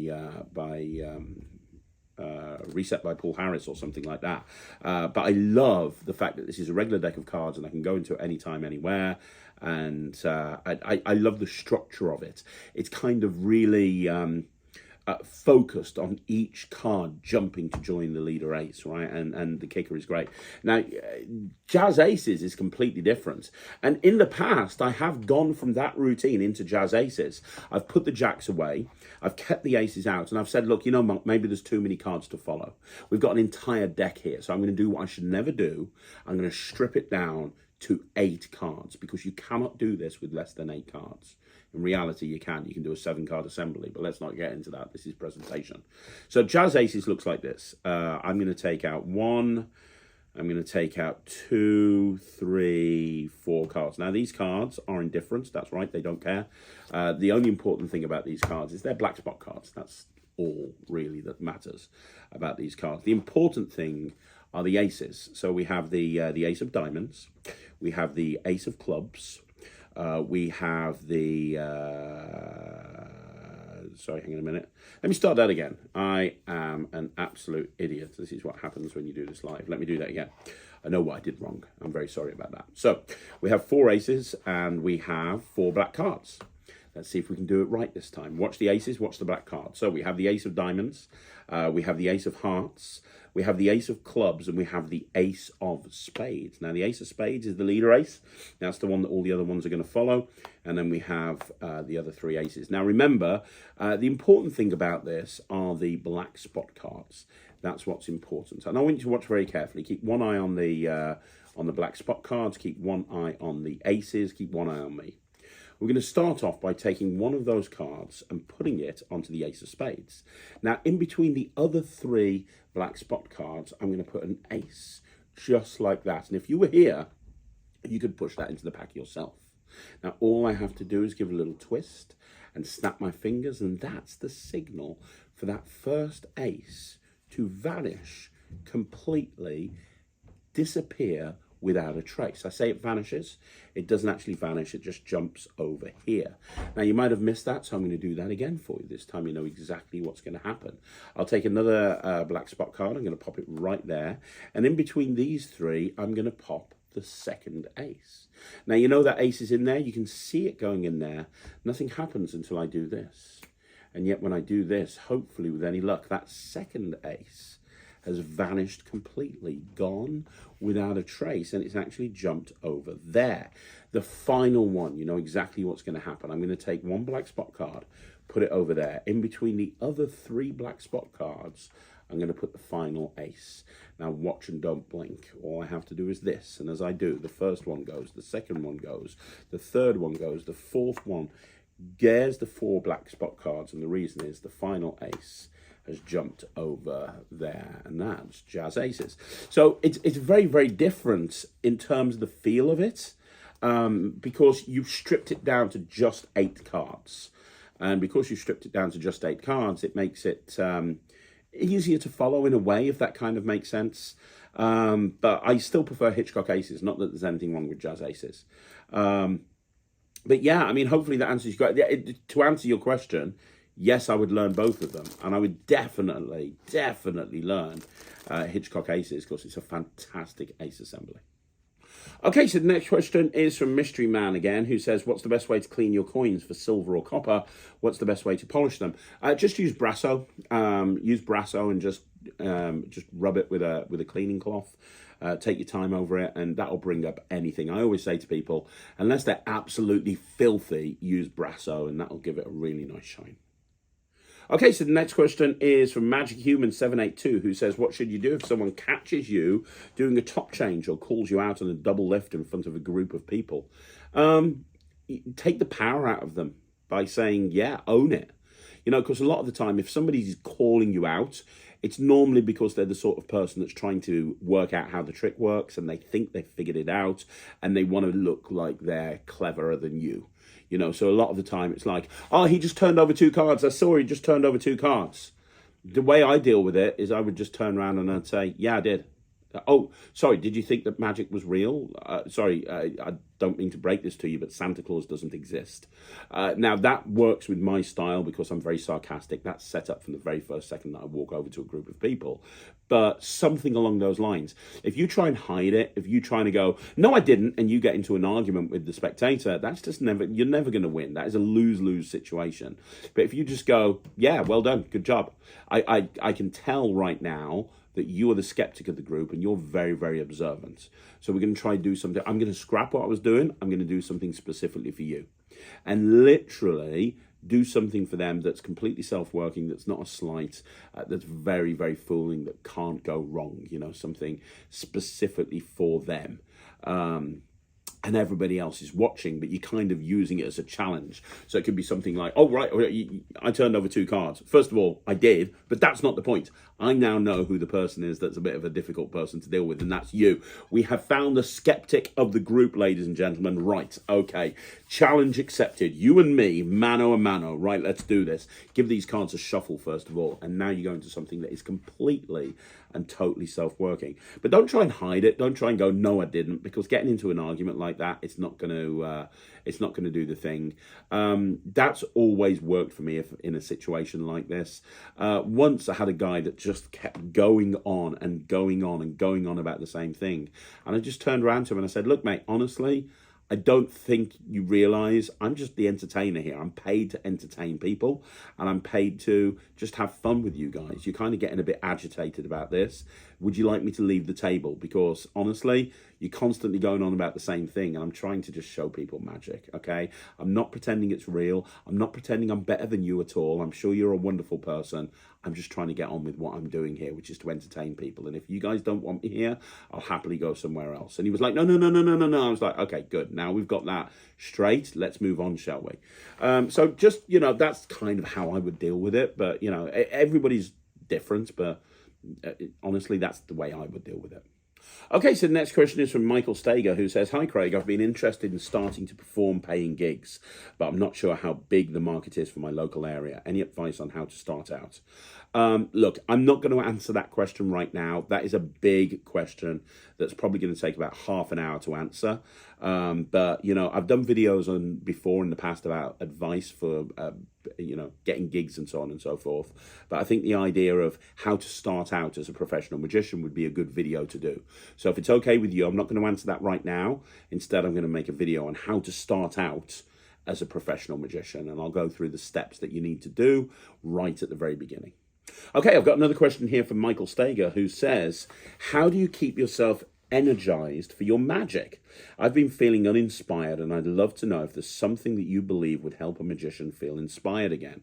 Reset by Paul Harris or something like that. But I love the fact that this is a regular deck of cards and I can go into it anytime, anywhere. And I love the structure of it. It's kind of really focused on each card jumping to join the leader ace, right? And the kicker is great. Now, Jazz Aces is completely different. And in the past, I have gone from that routine into Jazz Aces. I've put the jacks away. I've kept the aces out. And I've said, look, you know, Monk, maybe there's too many cards to follow. We've got an entire deck here. So I'm going to do what I should never do. I'm going to strip it down to 8 cards, because you cannot do this with less than 8 cards. In reality, you can do a 7-card assembly, but let's not get into that. This is presentation. So Jazz Aces looks like this. I'm going to take out 1. I'm going to take out 2, 3, 4 cards. Now, these cards are indifferent. That's right. They don't care. The only important thing about these cards is they're black spot cards. That's all really that matters about these cards. The important thing are the aces. So we have the ace of diamonds. We have the ace of clubs. We have the, sorry, hang on a minute. Let me start that again. I am an absolute idiot. This is what happens when you do this live. Let me do that again. I know what I did wrong. I'm very sorry about that. So we have 4 aces and we have 4 black cards. Let's see if we can do it right this time. Watch the aces, watch the black cards. So we have the ace of diamonds, we have the ace of hearts, we have the ace of clubs, and we have the ace of spades. Now, the ace of spades is the leader ace. That's the one that all the other ones are going to follow. And then we have the other 3 aces. Now, remember, the important thing about this are the black spot cards. That's what's important. And I want you to watch very carefully. Keep one eye on the black spot cards. Keep one eye on the aces. Keep one eye on me. We're going to start off by taking one of those cards and putting it onto the ace of spades. Now, in between the other 3 black spot cards, I'm going to put an ace, just like that. And if you were here, you could push that into the pack yourself. Now, all I have to do is give a little twist and snap my fingers, and that's the signal for that first ace to vanish, completely disappear without a trace. I say it vanishes. It doesn't actually vanish. It just jumps over here. Now, you might have missed that, so I'm going to do that again for you. This time you know exactly what's going to happen. I'll take another black spot card. I'm going to pop it right there. And in between these 3, I'm going to pop the second ace. Now, you know that ace is in there. You can see it going in there. Nothing happens until I do this. And yet when I do this, hopefully with any luck, that second ace has vanished completely, gone without a trace, and it's actually jumped over there. The final one, you know exactly what's going to happen. I'm going to take 1 black spot card, put it over there. In between the other 3 black spot cards, I'm going to put the final ace. Now watch and don't blink. All I have to do is this, and as I do, the first one goes, the second one goes, the third one goes, the fourth one. There's the 4 black spot cards, and the reason is the final ace has jumped over there, and that's Jazz Aces. So it's very, very different in terms of the feel of it, because you've stripped it down to just 8 cards. And because you've stripped it down to just 8 cards, it makes it easier to follow in a way, if that kind of makes sense. But I still prefer Hitchcock Aces, not that there's anything wrong with Jazz Aces. But yeah, I mean, hopefully that answers your question. To answer your question, yes, I would learn both of them. And I would definitely learn Hitchcock Aces, because it's a fantastic ace assembly. Okay, so the next question is from Mystery Man again, who says, what's the best way to clean your coins for silver or copper? What's the best way to polish them? Just use Brasso. Use Brasso and just rub it with a cleaning cloth. Take your time over it, and that'll bring up anything. I always say to people, unless they're absolutely filthy, use Brasso, and that'll give it a really nice shine. Okay, so the next question is from Magic Human 782, who says, what should you do if someone catches you doing a top change or calls you out on a double lift in front of a group of people? Take the power out of them by saying, yeah, own it. You know, because a lot of the time, if somebody's calling you out, it's normally because they're the sort of person that's trying to work out how the trick works, and they think they've figured it out, and they want to look like they're cleverer than you. You know, so a lot of the time it's like, oh, he just turned over 2 cards. I saw he just turned over 2 cards. The way I deal with it is I would just turn around and I'd say, yeah, I did. Oh, sorry, did you think that magic was real? Sorry, I don't mean to break this to you, but Santa Claus doesn't exist. Now, that works with my style because I'm very sarcastic. That's set up from the very first second that I walk over to a group of people. But something along those lines. If you try and hide it, if you try to go, no, I didn't, and you get into an argument with the spectator, that's just never, you're never going to win. That is a lose-lose situation. But if you just go, yeah, well done, good job. I can tell right now that you are the skeptic of the group and you're very, very observant. So we're going to try and do something. I'm going to scrap what I was doing. I'm going to do something specifically for you. And literally do something for them that's completely self-working, that's not a slight, that's very, very fooling, that can't go wrong, you know, something specifically for them. And everybody else is watching, but you're kind of using it as a challenge. So it could be something like, oh, right, I turned over 2 cards. First of all, I did, but that's not the point. I now know who the person is that's a bit of a difficult person to deal with, and that's you. We have found the skeptic of the group, ladies and gentlemen. Right, okay. Challenge accepted. You and me, mano a mano. Right, let's do this. Give these cards a shuffle, first of all, and now you go into something that is completely and totally self-working. But don't try and hide it. Don't try and go, no, I didn't, because getting into an argument like that, it's not going to do the thing. That's always worked for me if in a situation like this. Once I had a guy that just kept going on and going on and going on about the same thing, and I just turned around to him and I said, look, mate, honestly, I don't think you realise I'm just the entertainer here. I'm paid to entertain people, and I'm paid to just have fun with you guys. You're kind of getting a bit agitated about this. Would you like me to leave the table? Because honestly, you're constantly going on about the same thing, and I'm trying to just show people magic, okay? I'm not pretending it's real. I'm not pretending I'm better than you at all. I'm sure you're a wonderful person. I'm just trying to get on with what I'm doing here, which is to entertain people. And if you guys don't want me here, I'll happily go somewhere else. And he was like, no. I was like, okay, good. Now we've got that straight. Let's move on, shall we? So just, you know, that's kind of how I would deal with it. But, you know, everybody's different. But honestly, that's the way I would deal with it. Okay, so the next question is from Michael Stager, who says, hi, Craig, I've been interested in starting to perform paying gigs, but I'm not sure how big the market is for my local area. Any advice on how to start out? Look, I'm not going to answer that question right now. That is a big question that's probably going to take about half an hour to answer. But, you know, I've done videos on before in the past about advice for, you know, getting gigs and so on and so forth. But I think the idea of how to start out as a professional magician would be a good video to do. So if it's okay with you, I'm not going to answer that right now. Instead, I'm going to make a video on how to start out as a professional magician. And I'll go through the steps that you need to do right at the very beginning. Okay, I've got another question here from Michael Stager, who says, how do you keep yourself energized for your magic? I've been feeling uninspired, and I'd love to know if there's something that you believe would help a magician feel inspired again.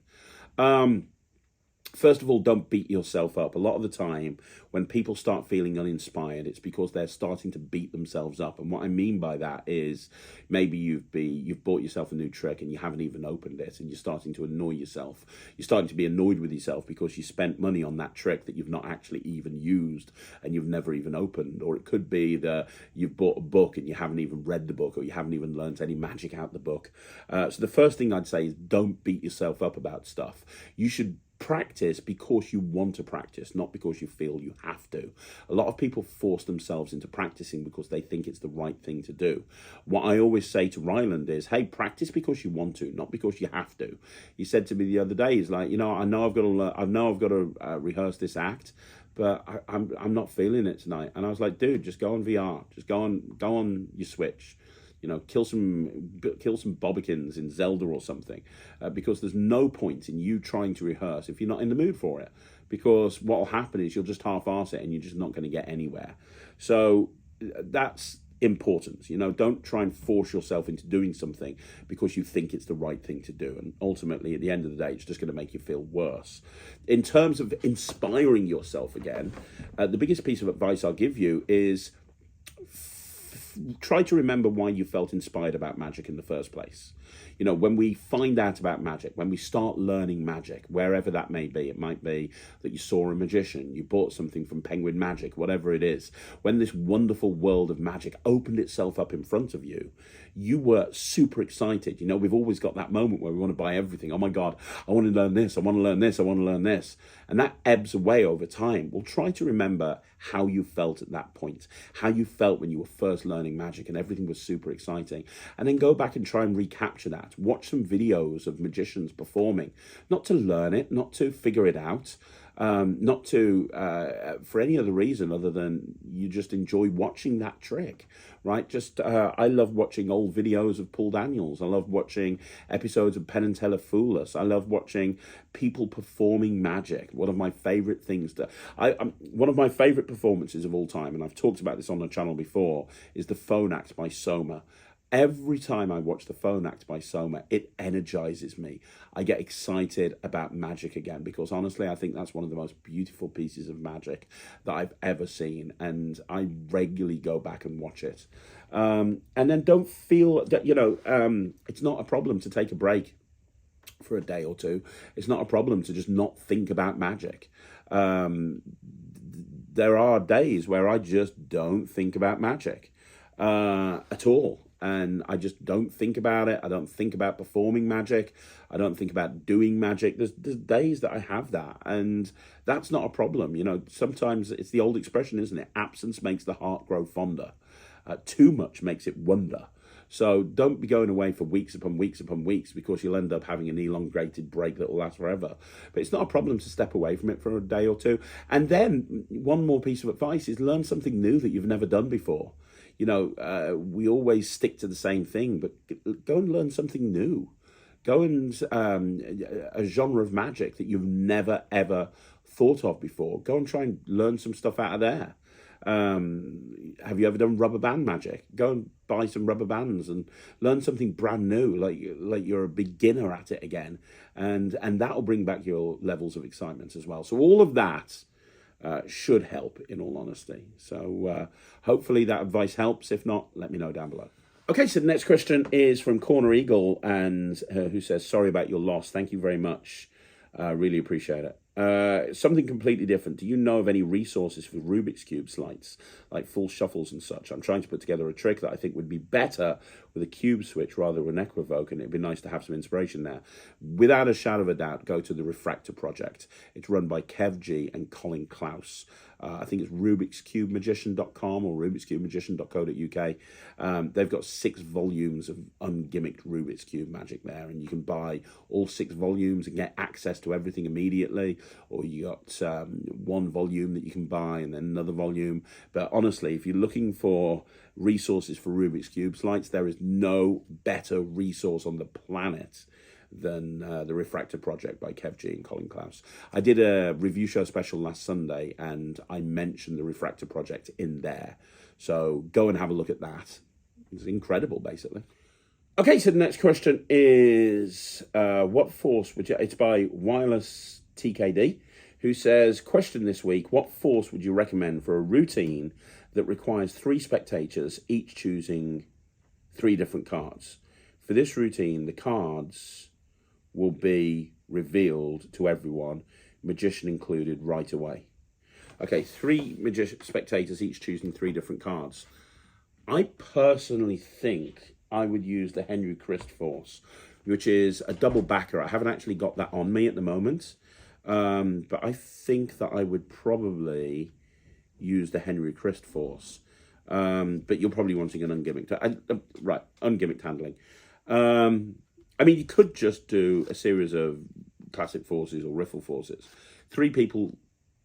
First of all, don't beat yourself up. A lot of the time, when people start feeling uninspired, it's because they're starting to beat themselves up. And what I mean by that is maybe you've bought yourself a new trick and you haven't even opened it, and you're starting to annoy yourself. You're starting to be annoyed with yourself because you spent money on that trick that you've not actually even used and you've never even opened. Or it could be that you've bought a book and you haven't even read the book, or you haven't even learned any magic out the book. So the first thing I'd say is don't beat yourself up about stuff. You should practice because you want to practice, not because you feel you have to. A lot of people force themselves into practicing because they think it's the right thing to do. What I always say to Ryland is, hey, practice because you want to, not because you have to. He said to me the other day, he's like, you know, I know I've got to rehearse this act, but I'm not feeling it tonight. And I was like, dude, just go on VR, just go on your Switch. You know, kill some bobbikins in Zelda or something, because there's no point in you trying to rehearse if you're not in the mood for it. Because what will happen is you'll just half-arse it and you're just not going to get anywhere. So that's important. You know, don't try and force yourself into doing something because you think it's the right thing to do. And ultimately, at the end of the day, it's just going to make you feel worse. In terms of inspiring yourself again, the biggest piece of advice I'll give you is try to remember why you felt inspired about magic in the first place. You know, when we find out about magic, when we start learning magic, wherever that may be, it might be that you saw a magician, you bought something from Penguin Magic, whatever it is, when this wonderful world of magic opened itself up in front of you, you were super excited. You know, we've always got that moment where we want to buy everything. Oh my God, I want to learn this, I want to learn this, I want to learn this. And that ebbs away over time. We'll try to remember how you felt at that point, how you felt when you were first learning magic and everything was super exciting. And then go back and try and recapture that. Watch some videos of magicians performing, not to learn it, not to figure it out, not to for any other reason other than you just enjoy watching that trick, right? Just I love watching old videos of Paul Daniels. I love watching episodes of Penn and Teller Fool Us. I love watching people performing magic. One of my favorite things one of my favorite performances of all time, and I've talked about this on the channel before, is the Phone Act by Soma. Every time I watch the Phone Act by Soma, it energizes me. I get excited about magic again because honestly, I think that's one of the most beautiful pieces of magic that I've ever seen, and I regularly go back and watch it. And then don't feel that, you know, it's not a problem to take a break for a day or two. It's not a problem to just not think about magic. There are days where I just don't think about magic at all. And I just don't think about it. I don't think about performing magic. I don't think about doing magic. There's days that I have that, and that's not a problem. You know, sometimes it's the old expression, isn't it? Absence makes the heart grow fonder. Too much makes it wonder. So don't be going away for weeks upon weeks upon weeks because you'll end up having an elongated break that will last forever. But it's not a problem to step away from it for a day or two. And then one more piece of advice is learn something new that you've never done before. You know, we always stick to the same thing, but go and learn something new. Go and a genre of magic that you've never, ever thought of before. Go and try and learn some stuff out of there. Have you ever done rubber band magic? Go and buy some rubber bands and learn something brand new, like you're a beginner at it again. And that'll bring back your levels of excitement as well. So all of that should help, in all honesty. So hopefully that advice helps. If not, let me know down below. Okay, so the next question is from Corner Eagle, and who says, sorry about your loss. Thank you very much. Really appreciate it. Something completely different. Do you know of any resources for Rubik's Cube sleights, like full shuffles and such? I'm trying to put together a trick that I think would be better with a cube switch rather than an equivoke, and it'd be nice to have some inspiration there. Without a shadow of a doubt, go to the Refractor Project. It's run by Kev G and Colin Klaus. I think it's rubikscubemagician.com or rubikscubemagician.co.uk. They've got 6 volumes of ungimmicked Rubik's Cube magic there, and you can buy all 6 volumes and get access to everything immediately, or you got one volume that you can buy and then another volume. But honestly, if you're looking for resources for Rubik's Cube sleights, there is no better resource on the planet than the Refractor Project by Kev G and Colin Klaus. I did a review show special last Sunday and I mentioned the Refractor Project in there. So go and have a look at that. It's incredible, basically. Okay, so the next question is, what force would you... It's by Wireless TKD, who says, question this week, what force would you recommend for a routine that requires 3 spectators, each choosing 3 different cards? For this routine, the cards will be revealed to everyone, magician included, right away. Okay, 3 spectators each choosing 3 different cards. I personally think I would use the Henry Christ force, which is a double backer. I haven't actually got that on me at the moment, but I think that I would probably use the Henry Christ force. But you're probably wanting an ungimmicked, right? Ungimmicked handling. I mean, you could just do a series of classic forces or riffle forces. 3 people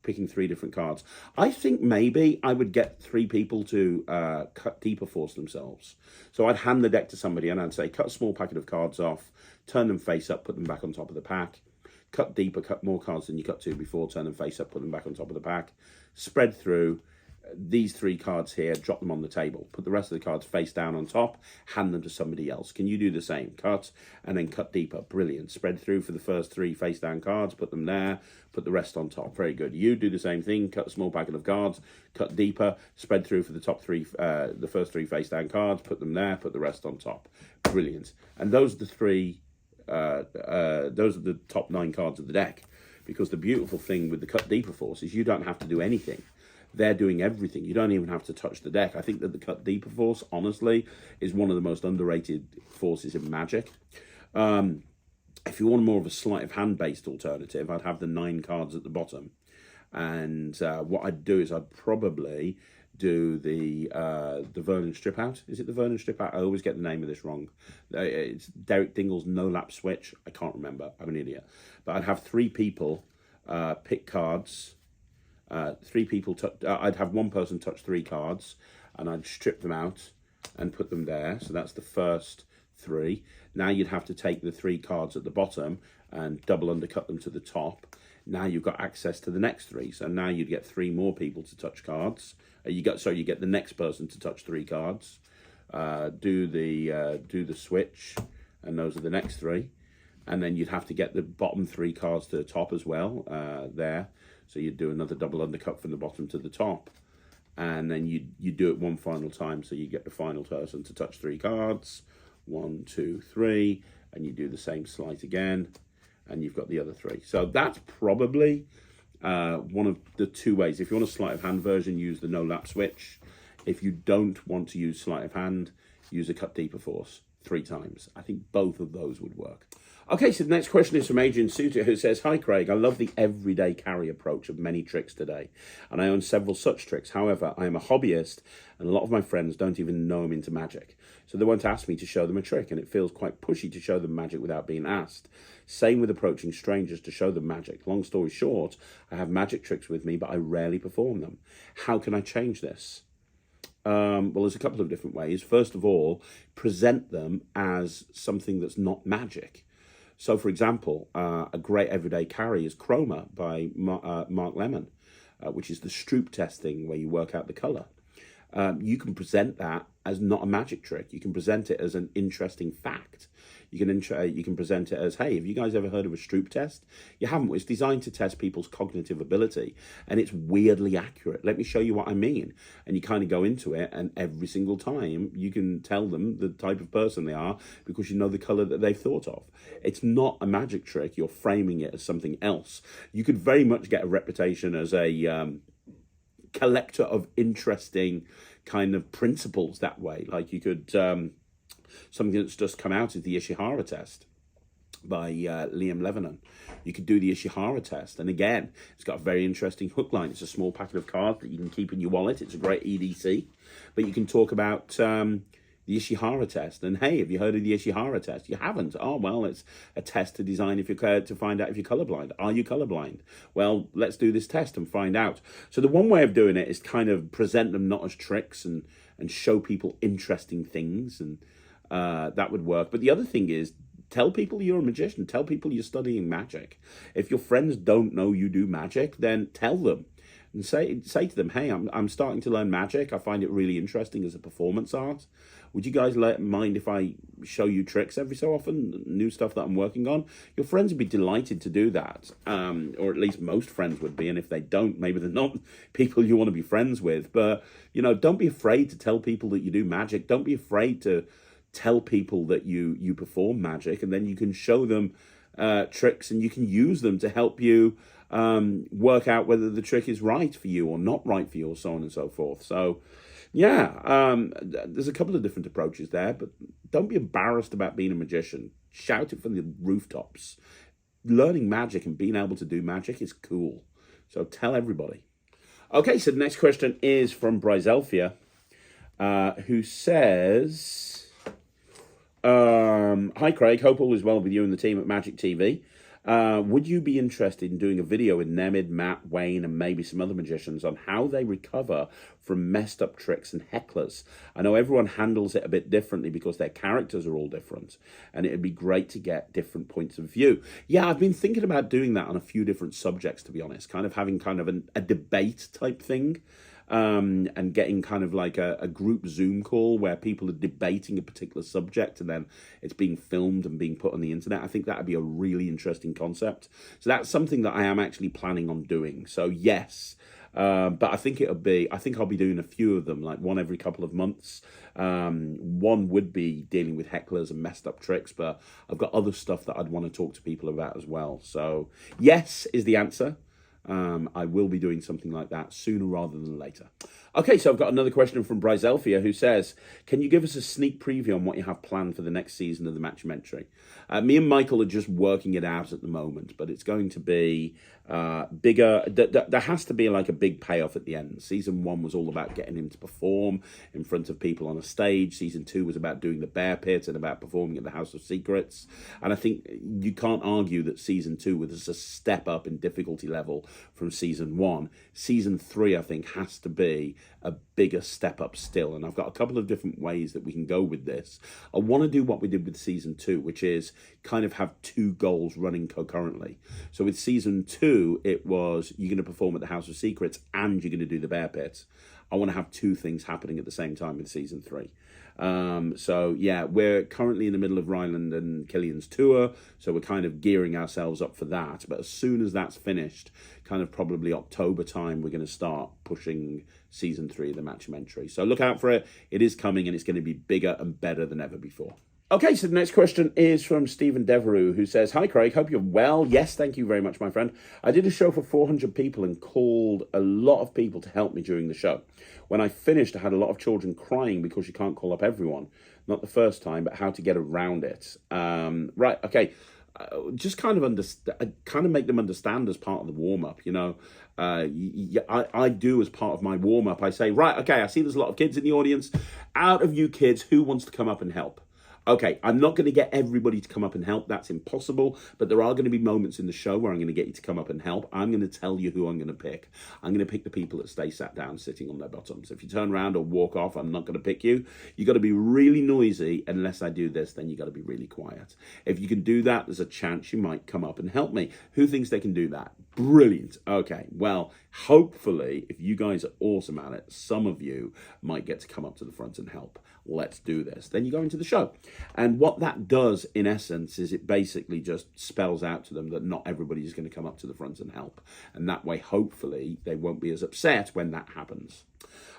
picking 3 different cards. I think maybe I would get 3 people to cut deeper force themselves. So I'd hand the deck to somebody and I'd say, cut a small packet of cards off, turn them face up, put them back on top of the pack. Cut deeper, cut more cards than you cut to before, turn them face up, put them back on top of the pack. Spread through. these 3 cards here, drop them on the table, put the rest of the cards face down on top, hand them to somebody else. Can you do the same? Cut and then cut deeper. Brilliant. Spread through for the first 3 face down cards, put them there, put the rest on top. Very good. You do the same thing, cut a small packet of cards, cut deeper, spread through for the top 3, the first 3 face down cards, put them there, put the rest on top. Brilliant. And those are the 3, those are the top 9 cards of the deck. Because the beautiful thing with the cut deeper force is you don't have to do anything. They're doing everything. You don't even have to touch the deck. I think that the cut deeper force, honestly, is one of the most underrated forces in Magic. If you want more of a sleight of hand based alternative, I'd have the 9 cards at the bottom. And what I'd do is I'd probably do the Vernon strip out. Is it the Vernon strip out? I always get the name of this wrong. It's Derek Dingle's no lap switch. I can't remember. I'm an idiot. But I'd have 3 people pick cards. 3 people I'd have 1 person touch 3 cards, and I'd strip them out and put them there. So that's the first 3. Now you'd have to take the 3 cards at the bottom and double undercut them to the top. Now you've got access to the next 3. So now you'd get 3 more people to touch cards. You get the next person to touch 3 cards. Do the switch, and those are the next 3. And then you'd have to get the bottom 3 cards to the top as well, there. So you'd do another double undercut from the bottom to the top. And then you do it one final time, so you get the final person to touch 3 cards. 1, 2, 3. And you do the same sleight again. And you've got the other 3. So that's probably one of the 2 ways. If you want a sleight of hand version, use the no lap switch. If you don't want to use sleight of hand, use a cut deeper force 3 times. I think both of those would work. Okay, so the next question is from Adrian Suter, who says, "Hi Craig, I love the everyday carry approach of many tricks today, and I own several such tricks. However, I am a hobbyist, and a lot of my friends don't even know I'm into magic. So they won't ask me to show them a trick, and it feels quite pushy to show them magic without being asked. Same with approaching strangers to show them magic. Long story short, I have magic tricks with me, but I rarely perform them. How can I change this?" Well, there's a couple of different ways. First of all, present them as something that's not magic. So, for example, a great everyday carry is Chroma by Mark Lemon, which is the Stroop testing where you work out the colour. You can present that as not a magic trick. You can present it as an interesting fact. You can present it as, hey, have you guys ever heard of a Stroop test? You haven't. It's designed to test people's cognitive ability, and it's weirdly accurate. Let me show you what I mean. And you kind of go into it, and every single time you can tell them the type of person they are because you know the colour that they've thought of. It's not a magic trick. You're framing it as something else. You could very much get a reputation as a collector of interesting kind of principles that way. Like you could... something that's just come out is the Ishihara test by Liam Levenon. You could do the Ishihara test, and again, it's got a very interesting hook line. It's a small packet of cards that you can keep in your wallet. It's a great EDC, but you can talk about the Ishihara test. And hey, have you heard of the Ishihara test? You haven't? Oh well, it's a test to design if you're to find out if you're colorblind. Are you colorblind? Well, let's do this test and find out. So the one way of doing it is kind of present them not as tricks and show people interesting things, and that would work. But the other thing is, tell people you're a magician. Tell people you're studying magic. If your friends don't know you do magic, then tell them and say to them, hey, I'm starting to learn magic. I find it really interesting as a performance art. Would you guys mind if I show you tricks every so often, new stuff that I'm working on? Your friends would be delighted to do that, or at least most friends would be. And if they don't, maybe they're not people you want to be friends with. But, you know, don't be afraid to tell people that you do magic. Don't be afraid to tell people that you perform magic, and then you can show them tricks, and you can use them to help you work out whether the trick is right for you or not right for you, or so on and so forth. So yeah, there's a couple of different approaches there, but don't be embarrassed about being a magician. Shout it from the rooftops. Learning magic and being able to do magic is cool. So tell everybody. Okay, so the next question is from Bryzelfia, who says... hi Craig, hope all is well with you and the team at Magic TV. Would you be interested in doing a video with Nemid, Matt, Wayne, and maybe some other magicians on how they recover from messed up tricks and hecklers? I know everyone handles it a bit differently because their characters are all different, and it'd be great to get different points of view. Yeah, I've been thinking about doing that on a few different subjects, to be honest, kind of having a debate type thing. and getting kind of like a group Zoom call where people are debating a particular subject and then it's being filmed and being put on the internet. I think that would be a really interesting concept. So that's something that I am actually planning on doing. So yes. But I think I'll be doing a few of them, like one every couple of months. One would be dealing with hecklers and messed up tricks, but I've got other stuff that I'd want to talk to people about as well. So yes is the answer. I will be doing something like that sooner rather than later. Okay, so I've got another question from Bryzelfia who says, can you give us a sneak preview on what you have planned for the next season of the Matt-umentary? Me and Michael are just working it out at the moment, but it's going to be bigger. There has to be like a big payoff at the end. Season 1 was all about getting him to perform in front of people on a stage. Season 2 was about doing the bear pit and about performing at the House of Secrets. And I think you can't argue that Season 2 was a step up in difficulty level from Season 1. Season 3, I think, has to be a bigger step up still. And I've got a couple of different ways that we can go with this. I want to do what we did with Season 2, which is kind of have 2 goals running concurrently. So with Season 2, it was you're going to perform at the House of Secrets and you're going to do the bear pit. I want to have 2 things happening at the same time with Season 3. So yeah, we're currently in the middle of Ryland and Killian's tour, so we're kind of gearing ourselves up for that. But as soon as that's finished, kind of probably October time, we're going to start pushing Season 3 of the Matt-umentary. So look out for it. It is coming and it's going to be bigger and better than ever before. Okay, so the next question is from Stephen Devereux, who says, hi, Craig, hope you're well. Yes, thank you very much, my friend. I did a show for 400 people and called a lot of people to help me during the show. When I finished, I had a lot of children crying because you can't call up everyone. Not the first time, but how to get around it. Right, okay. Just kind of make them understand as part of the warm-up, you know. I do as part of my warm-up. I say, right, okay, I see there's a lot of kids in the audience. Out of you kids, who wants to come up and help? Okay, I'm not going to get everybody to come up and help. That's impossible. But there are going to be moments in the show where I'm going to get you to come up and help. I'm going to tell you who I'm going to pick. I'm going to pick the people that stay sat down, sitting on their bottoms. If you turn around or walk off, I'm not going to pick you. You got to be really noisy. Unless I do this, then you got to be really quiet. If you can do that, there's a chance you might come up and help me. Who thinks they can do that? Brilliant. Okay, well, hopefully, if you guys are awesome at it, some of you might get to come up to the front and help. Let's do this. Then you go into the show. And what that does, in essence, is it basically just spells out to them that not everybody is going to come up to the front and help. And that way, hopefully, they won't be as upset when that happens.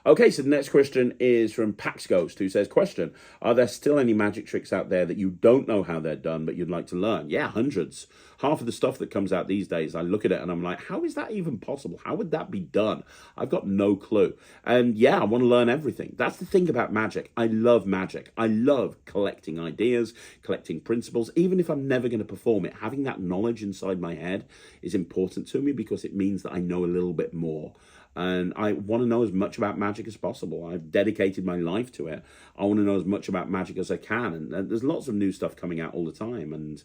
Okay, so the next question is from Pax Ghost, who says, question, are there still any magic tricks out there that you don't know how they're done, but you'd like to learn? Yeah, hundreds. Half of the stuff that comes out these days, I look at it and I'm like, how is that even possible? How would that be done? I've got no clue. And yeah, I want to learn everything. That's the thing about magic. I love magic. I love collecting ideas, collecting principles. Even if I'm never going to perform it, having that knowledge inside my head is important to me because it means that I know a little bit more. And I want to know as much about magic as possible. I've dedicated my life to it. I want to know as much about magic as I can. And there's lots of new stuff coming out all the time. And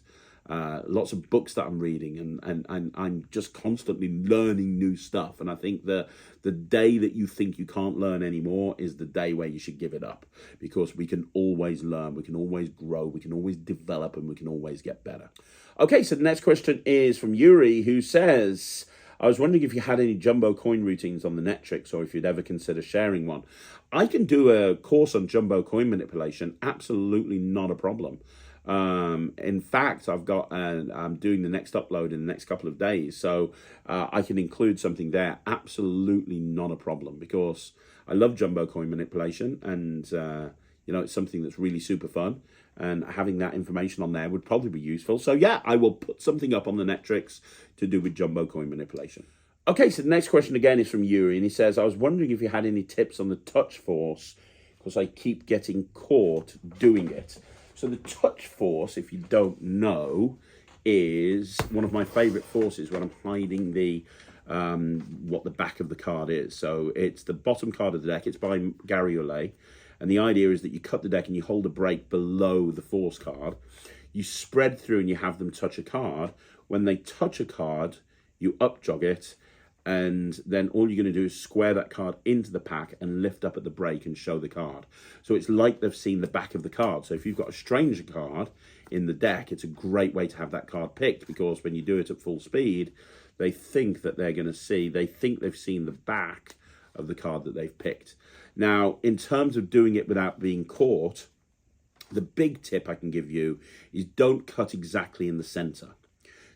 lots of books that I'm reading. And I'm just constantly learning new stuff. And I think the day that you think you can't learn anymore is the day where you should give it up. Because we can always learn. We can always grow. We can always develop. And we can always get better. Okay, so the next question is from Yuri, who says, I was wondering if you had any jumbo coin routines on the Netrix or if you'd ever consider sharing one. I can do a course on jumbo coin manipulation, absolutely not a problem. In fact, I'm doing the next upload in the next couple of days, so I can include something there, absolutely not a problem, because I love jumbo coin manipulation and it's something that's really super fun. And having that information on there would probably be useful. So yeah, I will put something up on the Netrix to do with jumbo coin manipulation. Okay, so the next question again is from Yuri, and he says, I was wondering if you had any tips on the touch force, because I keep getting caught doing it. So the touch force, if you don't know, is one of my favorite forces when I'm hiding the what the back of the card is. So it's the bottom card of the deck. It's by Gary Olay. And the idea is that you cut the deck and you hold a break below the force card. You spread through and you have them touch a card. When they touch a card, you up jog it. And then all you're going to do is square that card into the pack and lift up at the break and show the card. So it's like they've seen the back of the card. So if you've got a stranger card in the deck, it's a great way to have that card picked, because when you do it at full speed, they think that they're going to see, they think they've seen the back of the card that they've picked. Now, in terms of doing it without being caught, the big tip I can give you is don't cut exactly in the center.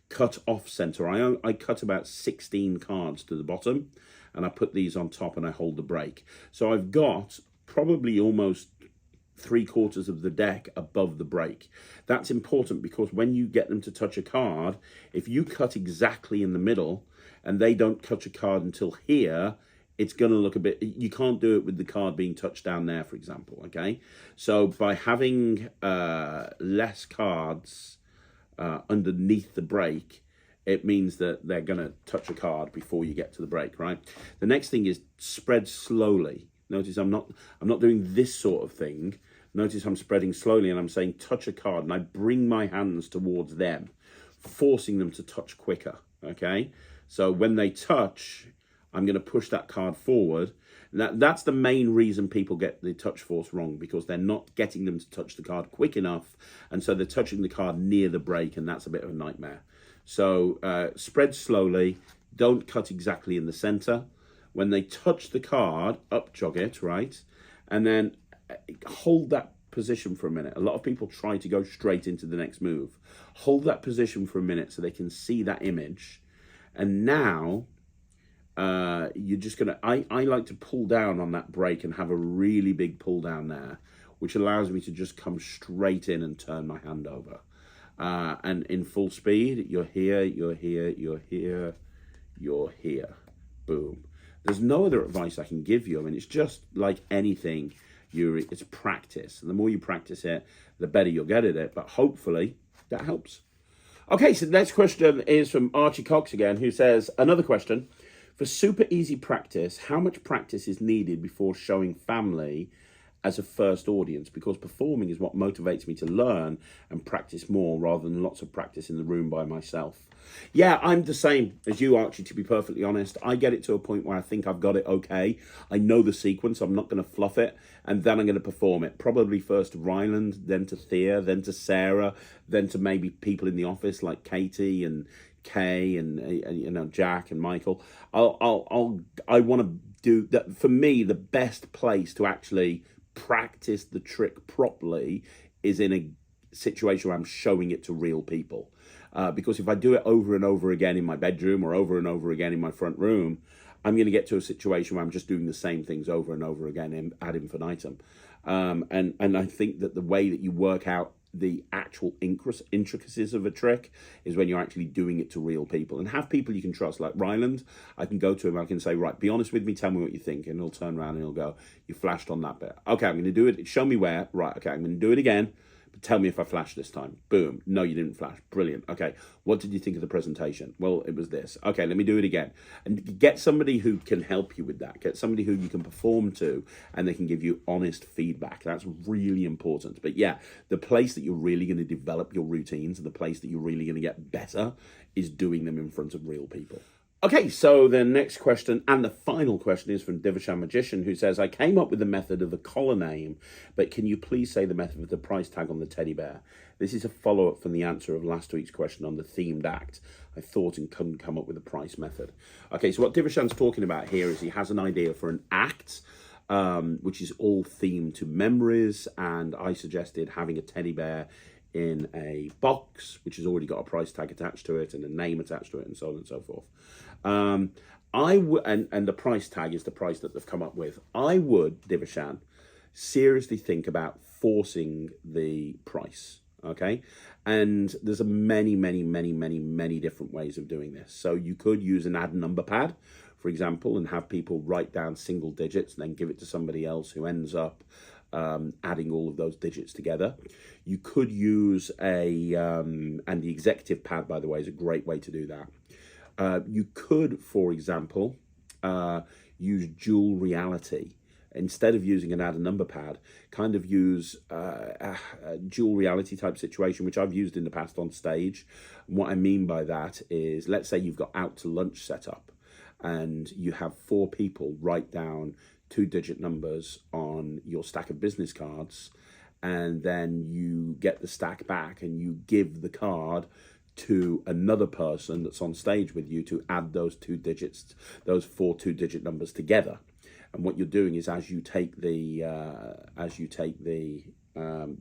Cut off center. I cut about 16 cards to the bottom, and I put these on top and I hold the break. So I've got probably almost 3/4 of the deck above the break. That's important because when you get them to touch a card, if you cut exactly in the middle and they don't touch a card until here, it's going to look a bit, you can't do it with the card being touched down there, for example, okay? So by having less cards underneath the break, it means that they're going to touch a card before you get to the break, right? The next thing is spread slowly. Notice I'm not doing this sort of thing. Notice I'm spreading slowly and I'm saying touch a card, and I bring my hands towards them, forcing them to touch quicker, okay? So when they touch, I'm going to push that card forward. That's the main reason people get the touch force wrong, because they're not getting them to touch the card quick enough, and so they're touching the card near the break, and that's a bit of a nightmare. So spread slowly, don't cut exactly in the center. When they touch the card, up jog it, right? And then hold that position for a minute. A lot of people try to go straight into the next move. Hold that position for a minute so they can see that image. And now you're just gonna, I like to pull down on that break and have a really big pull down there, which allows me to just come straight in and turn my hand over. And in full speed, you're here, you're here, you're here, you're here. Boom. There's no other advice I can give you. I mean, it's just like anything, it's practice. And the more you practice it, the better you'll get at it. But hopefully that helps. Okay, so the next question is from Archie Cox again, who says, another question. For super easy practice, how much practice is needed before showing family as a first audience? Because performing is what motivates me to learn and practice more rather than lots of practice in the room by myself. Yeah, I'm the same as you, Archie, to be perfectly honest. I get it to a point where I think I've got it okay. I know the sequence, I'm not going to fluff it, and then I'm going to perform it. Probably first to Ryland, then to Thea, then to Sarah, then to maybe people in the office like Katie and Kay and you know, Jack and Michael. I want to do that. For me, the best place to actually practice the trick properly is in a situation where I'm showing it to real people. Because if I do it over and over again in my bedroom or over and over again in my front room, I'm going to get to a situation where I'm just doing the same things over and over again ad infinitum. And I think that the way that you work out the actual intricacies of a trick is when you're actually doing it to real people, and have people you can trust. Like Ryland, I can go to him, I can say, right, be honest with me, tell me what you think, and he'll turn around and he'll go, you flashed on that bit. Okay, I'm going to do it, show me where. Right, okay, I'm going to do it again, but tell me if I flashed this time. Boom. No, you didn't flash. Brilliant. Okay, what did you think of the presentation? Well, it was this. Okay, let me do it again. And get somebody who can help you with that. Get somebody who you can perform to, and they can give you honest feedback. That's really important. But yeah, the place that you're really going to develop your routines and the place that you're really going to get better is doing them in front of real people. Okay, so the next question and the final question is from Divishan Magician, who says, I came up with the method of the collar name, but can you please say the method of the price tag on the teddy bear? This is a follow-up from the answer of last week's question on the themed act. I thought and couldn't come up with a price method. Okay, so what Divishan's talking about here is he has an idea for an act, which is all themed to memories, and I suggested having a teddy bear in a box which has already got a price tag attached to it and a name attached to it and so on and so forth. And the price tag is the price that they've come up with. I would, Divishan, seriously think about forcing the price, okay? And there's a many different ways of doing this. So you could use an add number pad, for example, and have people write down single digits and then give it to somebody else who ends up adding all of those digits together. You could use and the executive pad, by the way, is a great way to do that. You could, for example, use dual reality. Instead of using an add a number pad, kind of use a dual reality type situation, which I've used in the past on stage. And what I mean by that is, let's say you've got out to lunch set up and you have 4 people write down 2-digit numbers on your stack of business cards, and then you get the stack back and you give the card to another person that's on stage with you to add those 2 digits, those 4 2-digit numbers together. And what you're doing is as you take the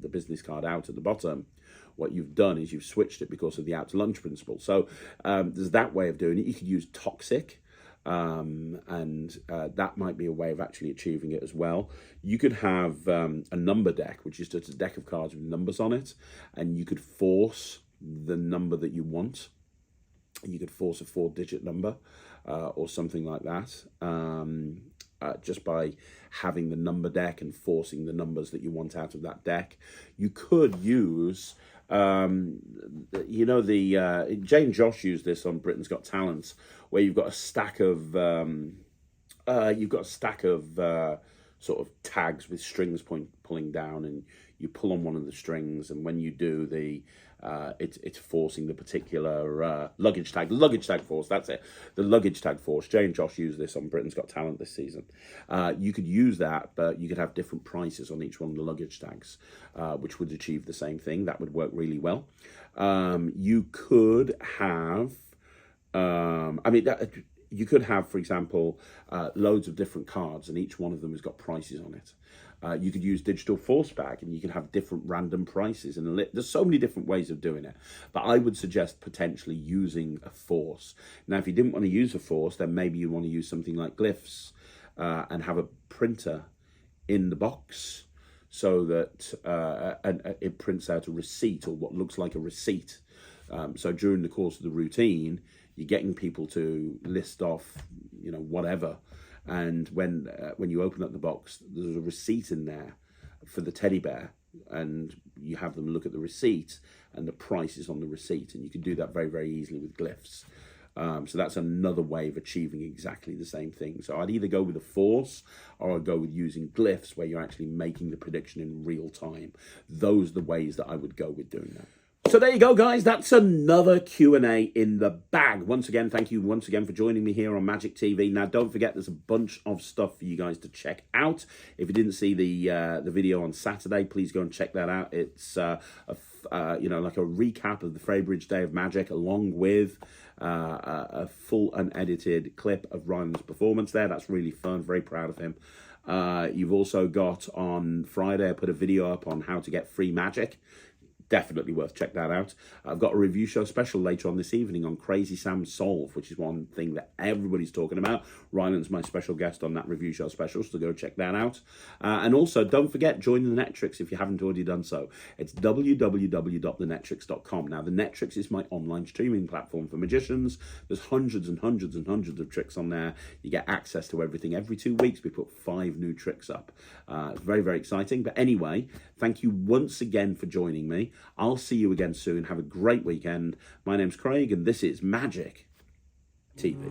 business card out at the bottom, what you've done is you've switched it because of the out to lunch principle. So there's that way of doing it. You could use toxic, and that might be a way of actually achieving it as well. You could have a number deck, which is just a deck of cards with numbers on it, and you could force the number that you want. You could force a 4-digit number or something like that, just by having the number deck and forcing the numbers that you want out of that deck. You could use, Jay and Josh used this on Britain's Got Talent, where you've got a stack of sort of tags with strings pulling down, and you pull on one of the strings, and when you do, it's forcing the particular luggage tag force. That's it, the luggage tag force. Jay and Josh use this on Britain's Got Talent this season. You could use that, but you could have different prices on each one of the luggage tags, which would achieve the same thing. That would work really well. You could have, you could have, for example, loads of different cards, and each one of them has got prices on it. You could use digital force bag, and you can have different random prices. And there's so many different ways of doing it. But I would suggest potentially using a force. Now, if you didn't want to use a force, then maybe you want to use something like glyphs and have a printer in the box so that it prints out a receipt, or what looks like a receipt. So during the course of the routine, you're getting people to list off, whatever. And when you open up the box, there's a receipt in there for the teddy bear, and you have them look at the receipt, and the price is on the receipt. And you can do that very, very easily with glyphs. So that's another way of achieving exactly the same thing. So I'd either go with a force, or I'd go with using glyphs, where you're actually making the prediction in real time. Those are the ways that I would go with doing that. So there you go, guys. That's another Q&A in the bag. Once again, thank you once again for joining me here on Magic TV. Now, don't forget, there's a bunch of stuff for you guys to check out. If you didn't see the video on Saturday, please go and check that out. It's like a recap of the Freybridge Day of Magic, along with a full unedited clip of Ryan's performance there. That's really fun. Very proud of him. You've also got on Friday, I put a video up on how to get free magic. Definitely worth check that out. I've got a review show special later on this evening on Crazy Sam's Solve, which is one thing that everybody's talking about. Ryan's my special guest on that review show special, so go check that out. And also, don't forget, join the Netrix if you haven't already done so. It's www.thenetrix.com. Now, the Netrix is my online streaming platform for magicians. There's hundreds and hundreds and hundreds of tricks on there. You get access to everything. Every 2 weeks, we put 5 new tricks up. It's very, very exciting. But anyway, thank you once again for joining me. I'll see you again soon. Have a great weekend. My name's Craig, and this is Magic TV.